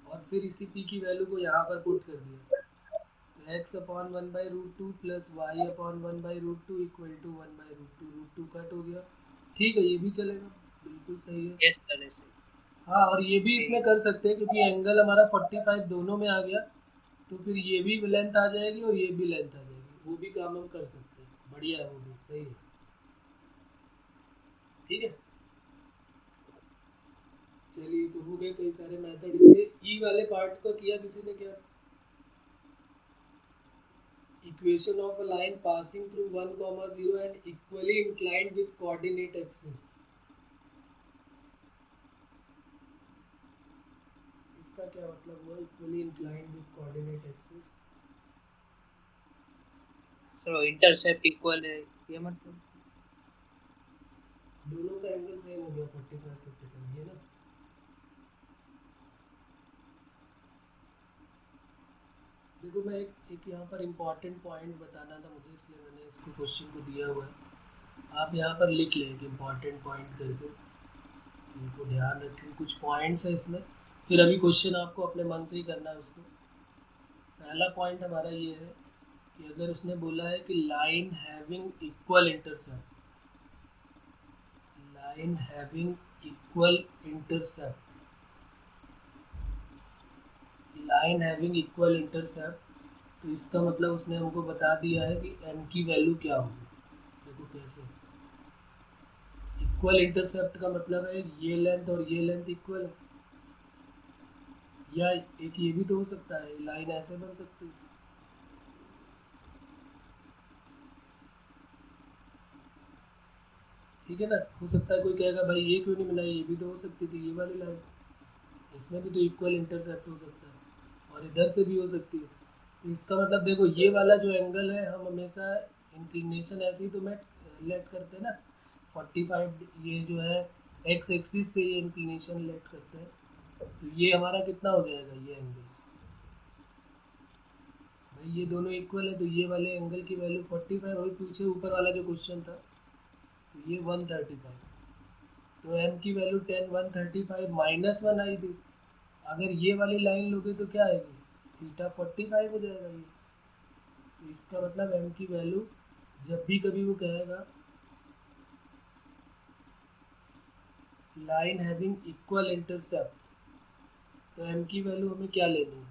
और फिर इसी पी की वैल्यू को यहाँ पर पुट कर दिया, तो x upon 1/√2 plus y upon 1/√2 equal to 1/√2, √2 cut हो गया। ठीक है, ये भी चलेगा, बिल्कुल सही है। यस सर ऐसे हाँ, और ये भी इसमें कर सकते हैं क्योंकि एंगल हमारा 45 दोनों में आ गया, तो फिर ये भी लेंथ आ जाएगी और ये भी लेंथ आ जाएगी, वो भी काम हम कर सकते हैं। बढ़िया है, वो भी सही है। ठीक है, चलिए, तो हो गए कई सारे मेथड इससे। ई वाले पार्ट को किया किसी ने क्या? Equation of a line passing through 1,0 and equally inclined with coordinate axis, इसका क्या मतलब हुआ? Equally inclined with coordinate axis, sir intercept equal है ये मतलब। दोनों का एंगल सेम हो गया 45 ये ना। देखो, मैं एक यहाँ पर इम्पॉर्टेंट पॉइंट बताना था मुझे, इसलिए मैंने इसको क्वेश्चन को दिया हुआ है। आप यहाँ पर लिख लें कि इम्पॉर्टेंट पॉइंट करके, इनको ध्यान रखें। कुछ पॉइंट्स है इसमें, फिर अभी क्वेश्चन आपको अपने मन से ही करना है उसको। पहला पॉइंट हमारा ये है कि अगर उसने बोला है कि line having equal intercept, line having equal intercept, line having equal intercept, तो इसका मतलब उसने हमको बता दिया है कि एम की वैल्यू क्या होगी। देखो कैसे, इक्वल इंटरसेप्ट का मतलब है ये लेंथ और ये लेंथ इक्वल है, या एक ये भी तो हो सकता है, लाइन ऐसे बन सकती है। ठीक है ना, हो सकता है कोई कहेगा भाई ये क्यों नहीं बनाई, ये भी तो हो सकती थी ये वाली लाइन, इसमें भी तो इक्वल इंटरसेप्ट हो सकता है, और इधर से भी हो सकती है। तो इसका मतलब देखो, ये वाला जो एंगल है, हम हमेशा इंक्लिनेशन ऐसे ही तो मैं लेट करते हैं ना, 45, ये जो है एक्स एक्सिस से ये इंक्लिनेशन लेट करते हैं, तो ये हमारा कितना हो जाएगा ये एंगल? भाई ये दोनों इक्वल है, तो ये वाले एंगल की वैल्यू 45, वही पीछे ऊपर वाला जो क्वेश्चन था, तो ये 135, तो एम की वैल्यू 135 -1 आई थी। अगर ये वाली लाइन लोगे तो क्या आएगी? थीटा 45 हो जाएगा ये। तो इसका मतलब एम की वैल्यू, जब भी कभी वो कहेगा लाइन हैविंग इक्वल इंटरसेप्ट, तो एम की वैल्यू हमें क्या लेनी है?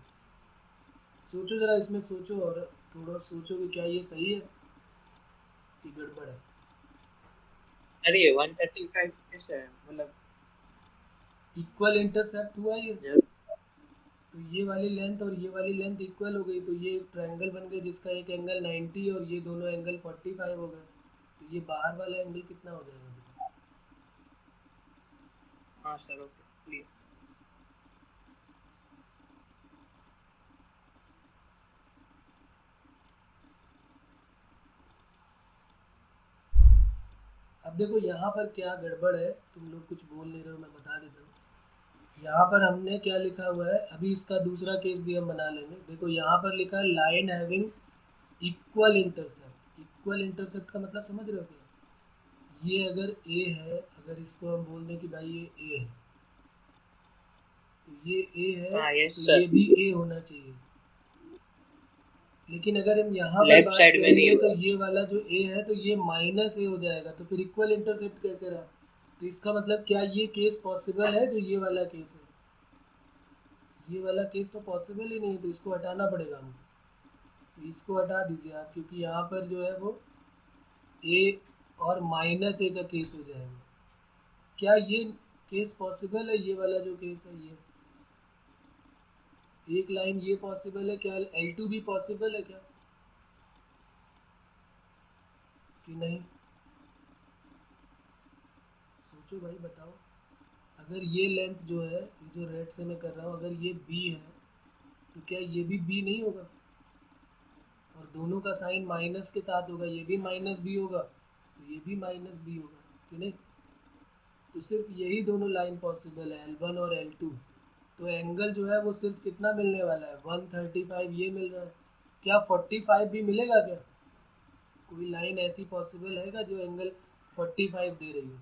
सोचो ज़रा, इसमें सोचो और थोड़ा सोचो कि क्या ये सही है कि गड़बड़ है। अरे ये 135 कैसे है मतलब? इक्वल इंटरसेप्ट हुआ ये, जरूर तो ये वाली लेंथ और ये वाली लेंथ इक्वल हो गई, तो ये एक ट्रायंगल बन गया जिसका एक एंगल 90 और ये दोनों एंगल 45 हो गए, तो ये बाहर वाला एंगल कितना हो जाएगा? हाँ सर ओके क्लियर। अब देखो यहाँ पर क्या गड़बड़ है, तुम लोग कुछ बोल नहीं रहे हो, मैं बता देता हूँ। यहाँ पर हमने क्या लिखा हुआ है, अभी इसका दूसरा केस भी हम बना लेंगे। देखो यहाँ पर लिखा है line having equal intercept. Equal intercept का मतलब समझ रहे हो क्या? ये अगर ए है, अगर इसको हम बोल दें कि भाई ये ए है, तो ये ए है, हाँ यस तो सर ये भी ए होना चाहिए। लेकिन अगर हम यहाँ पर लेफ्ट बात साइड में नहीं करेंगे तो होगा। ये वाला जो ए है तो ये -a हो जाएगा, तो फिर इक्वल इंटरसेप्ट कैसे रहा? तो इसका मतलब क्या ये केस पॉसिबल है जो ये वाला केस है? ये वाला केस तो पॉसिबल ही नहीं है, तो इसको हटाना पड़ेगा हमको। तो इसको हटा दीजिए आप, क्योंकि यहाँ पर जो है वो ए और -a का केस हो जाएगा। क्या ये केस पॉसिबल है? ये वाला जो केस है, ये एक लाइन ये पॉसिबल है क्या? L2 भी पॉसिबल है क्या कि नहीं? सोचो भाई, बताओ। अगर ये लेंथ जो है, ये जो रेड से मैं कर रहा हूँ, अगर ये b है तो क्या ये भी b नहीं होगा? और दोनों का साइन माइनस के साथ होगा, ये भी -b होगा तो ये भी -b होगा कि नहीं? तो सिर्फ यही दोनों लाइन पॉसिबल है, L1 और L2। तो एंगल जो है वो सिर्फ कितना मिलने वाला है? 135 ये मिल रहा है। क्या 45 भी मिलेगा क्या? कोई लाइन ऐसी पॉसिबल है क्या जो एंगल 45 दे रही हो?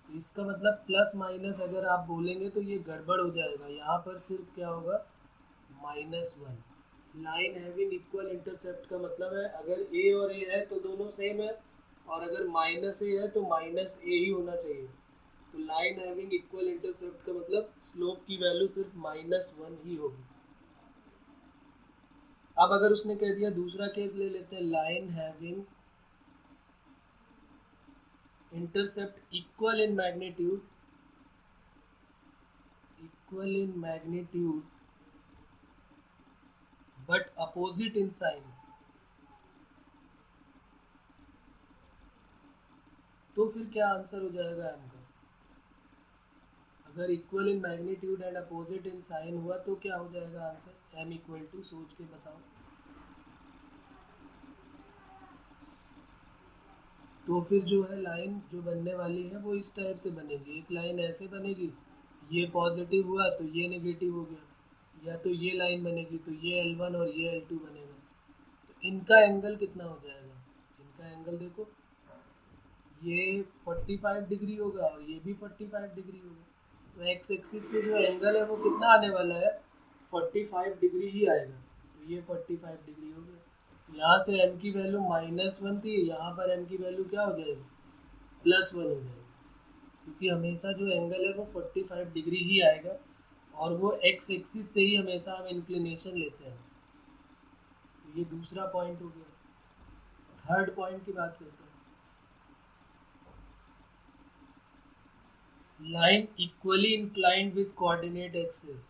तो इसका मतलब प्लस माइनस अगर आप बोलेंगे तो ये गड़बड़ हो जाएगा। यहाँ पर सिर्फ क्या होगा? -1। लाइन हैविंग इक्वल इंटरसेप्ट का मतलब है अगर a और a है तो दोनों सेम है, और अगर -a है तो -a ही होना चाहिए। तो लाइन हैविंग इक्वल इंटरसेप्ट का मतलब स्लोप की वैल्यू सिर्फ -1 ही होगी। अब अगर उसने कह दिया, दूसरा केस ले लेते हैं, line having intercept equal in magnitude but opposite in sign. तो फिर क्या आंसर हो जाएगा एम का? अगर equal in magnitude and opposite in sign हुआ तो क्या हो जाएगा आंसर? m इक्वल टू, सोच के बताओ। तो फिर जो है लाइन जो बनने वाली है वो इस टाइप से बनेगी। एक लाइन ऐसे बनेगी, ये पॉजिटिव हुआ तो ये नेगेटिव हो गया, या तो ये लाइन बनेगी तो ये L1 और ये L2 बनेगा। तो इनका एंगल कितना हो जाएगा? इनका एंगल देखो, ये 45 डिग्री होगा और ये भी 45 डिग्री होगा। तो एक्स एक्सिस से जो एंगल है वो कितना आने वाला है? 45 डिग्री ही आएगा। तो ये 45 डिग्री हो गया। तो यहाँ से m की वैल्यू -1 थी, यहाँ पर m की वैल्यू क्या हो जाएगी? +1 हो जाएगी, क्योंकि हमेशा जो एंगल है वो 45 डिग्री ही आएगा, और वो एक्स एक्सिस से ही हमेशा हम इंक्लिनेशन लेते हैं। तो ये दूसरा पॉइंट हो गया। थर्ड पॉइंट की बात करते हैं। Line equally inclined with coordinate axis.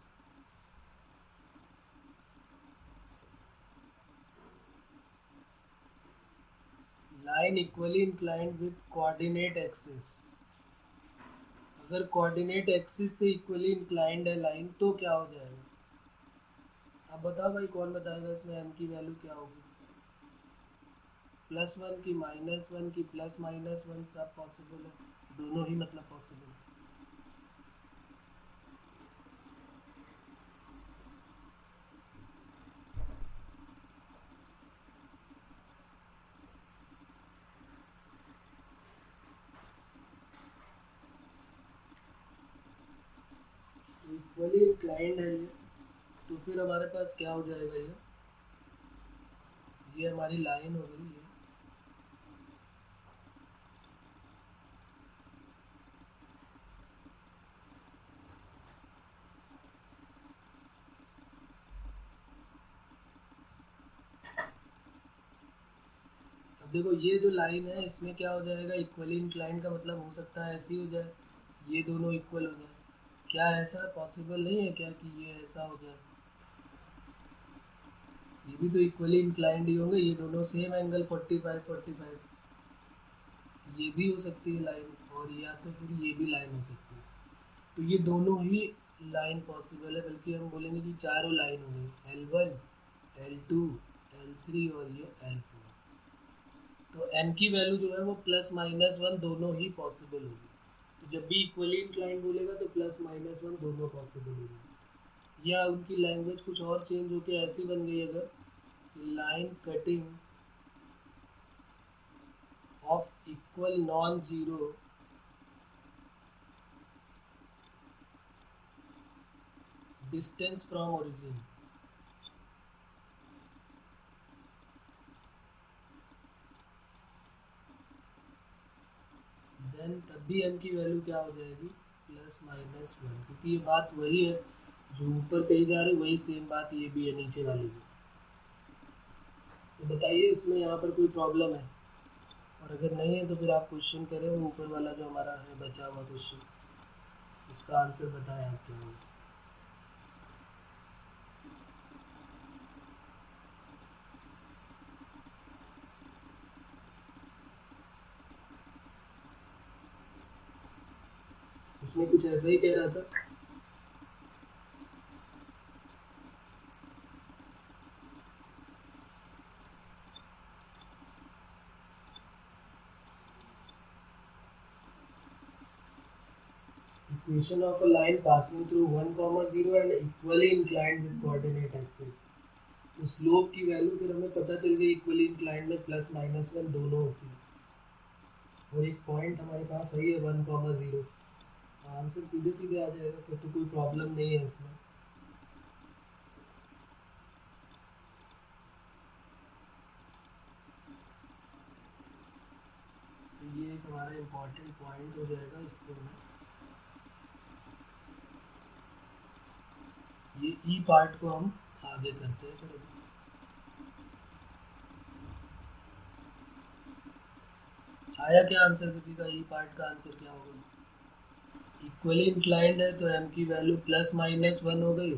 Line equally inclined with coordinate axis. अगर कोऑर्डिनेट एक्सिस से इक्वली इंक्लाइंड है लाइन तो क्या हो जाएगा? आप बताओ भाई, कौन बताएगा इसमें m की वैल्यू क्या होगी? +1 की, -1 की, +-1 सब पॉसिबल है, दोनों ही मतलब पॉसिबल है। इक्वली इंक्लाइंड है ये, तो फिर हमारे पास क्या हो जाएगा? ये हमारी लाइन हो गई है। अब देखो, ये जो लाइन है इसमें क्या हो जाएगा? इक्वली इंक्लाइंड का मतलब हो सकता है ऐसी हो जाए, ये दोनों इक्वल हो जाए। क्या ऐसा पॉसिबल नहीं है क्या कि ये ऐसा हो जाए? ये भी तो इक्वली इंक्लाइंड ही होंगे, ये दोनों सेम एंगल 45 ये भी हो सकती है लाइन, और या तो फिर ये भी लाइन हो सकती है। तो ये दोनों ही लाइन पॉसिबल है, बल्कि हम बोलेंगे कि चारों लाइन होंगी, L1, L2, L3 और ये L4। तो m की वैल्यू जो है वो +-1 दोनों ही पॉसिबल होगी। तो जब भी इक्वली इंक्लाइंड बोलेगा तो +-1 दोनों पॉसिबल होगी। या उनकी लैंग्वेज कुछ और चेंज होकर ऐसी बन गई अगर, line cutting off equal non zero distance from origin. Then तब भी m की वैल्यू क्या हो जाएगी? +-1, क्योंकि ये बात वही है जो ऊपर कही जा रही, वही सेम बात ये भी है नीचे वाली भी। तो बताइए इसमें यहाँ पर कोई प्रॉब्लम है? और अगर नहीं है तो फिर आप क्वेश्चन करें, वो ऊपर वाला जो हमारा है बचा हुआ क्वेश्चन, उसका आंसर बताएं आप क्या होगा। उसमें कुछ ऐसा ही कह रहा था। Equation of a line passing through 1, 0 and equally inclined with coordinate axis। तो स्लोप की वैल्यू फिर हमें पता चल गई, इक्वली इंक्लाइंड में प्लस माइनस वन दोनों होती है, और एक पॉइंट हमारे पास है 1, 0। आंसर सीधे सीधे आ जाएगा, फिर तो कोई प्रॉब्लम नहीं है इसमें। तो ये एक हमारा इम्पोर्टेंट पॉइंट हो जाएगा इसको में। ये ई पार्ट को हम आगे करते हैं फिर। आया क्या आंसर किसी का? ई पार्ट का आंसर क्या होगा? इक्वली इंक्लाइंड है तो एम की वैल्यू प्लस माइनस वन हो गई,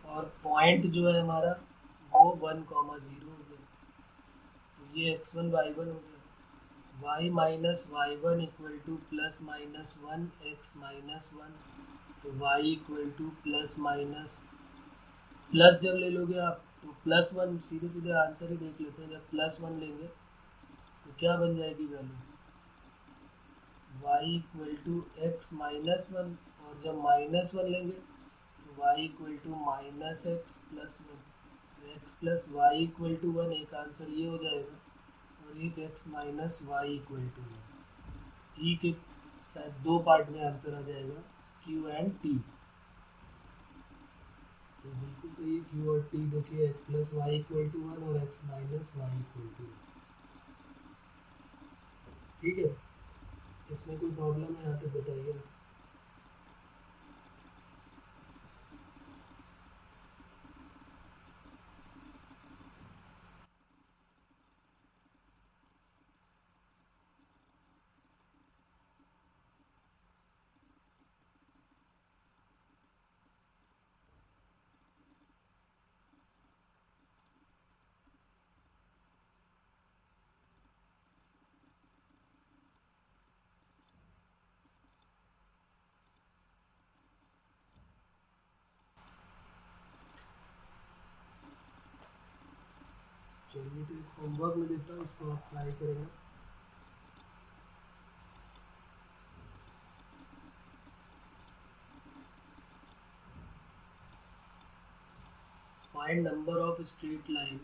और पॉइंट जो है हमारा वो 1, 0 हो गया। तो ये x1 y1 हो गया। y minus y one equal to plus minus one x minus one. तो y equal to plus minus, plus जब ले लोगे आप तो प्लस वन, सीधे सीधे आंसर ही देख लेते हैं। जब प्लस वन लेंगे तो क्या बन जाएगी value? y equal to x minus one, और जब माइनस वन लेंगे तो y equal to minus x plus one. तो x plus y equal to one, एक आंसर ये हो जाएगा, और एक x minus y equal to one. E के शायद दो पार्ट में आंसर आ जाएगा, क्यू एंड टी। तो बिल्कुल सही है, क्यू और टी देखिए, x plus y equal to one और x minus y equal to one. ठीक है, इसमें कोई प्रॉब्लम है यहाँ पे बताइए। चलिए, तो एक होमवर्क में देता हूँ, इसको आप अप्लाई करेंगे। Find number of straight line,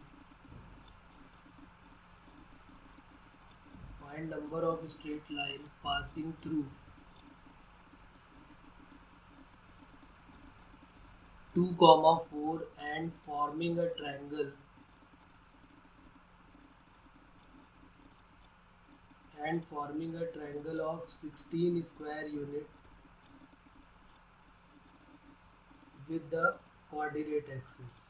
find number of straight line passing through 2, 4 and forming a triangle of 16 square unit with the coordinate axis।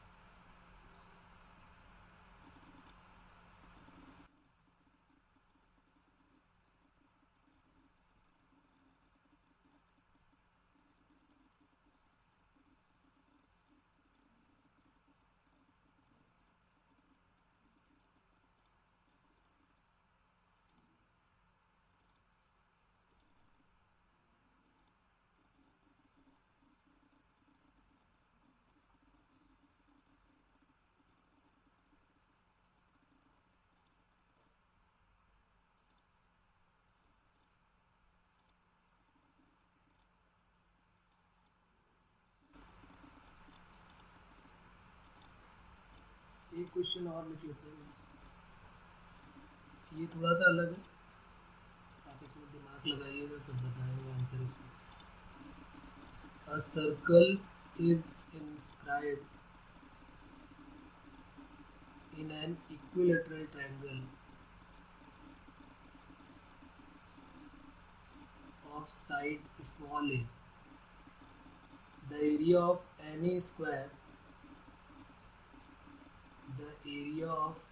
एक क्वेश्चन और लिख लेते हैं, ये थोड़ा सा अलग है, आप इसमें दिमाग लगाइएगा फिर बताएंगे आंसर इसका। A circle is inscribed in an equilateral triangle of side small a। The area of any square, the area of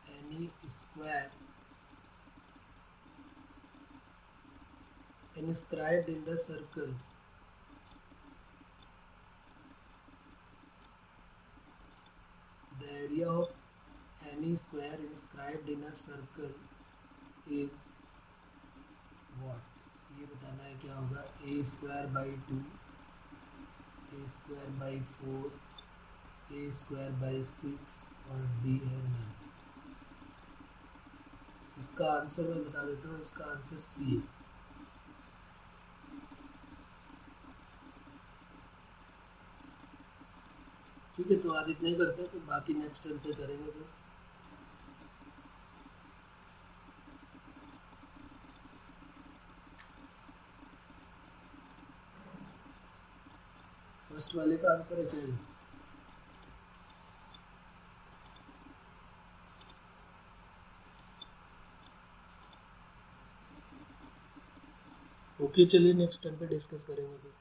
any square inscribed in the circle the area of any square inscribed in a circle is what? ये बताना है क्या होगा। a square by 2, a square by 4, a square by 6 और d है none। इसका answer मैं बता देता हूँ, इसका आंसर सी है। ठीक है, तो आज इतना ही करते हैं, फिर बाकी नेक्स्ट टाइम पे करेंगे। फिर फर्स्ट वाले का आंसर है क्या? ओके, चलिए नेक्स्ट टाइम पे डिस्कस करेंगे फिर।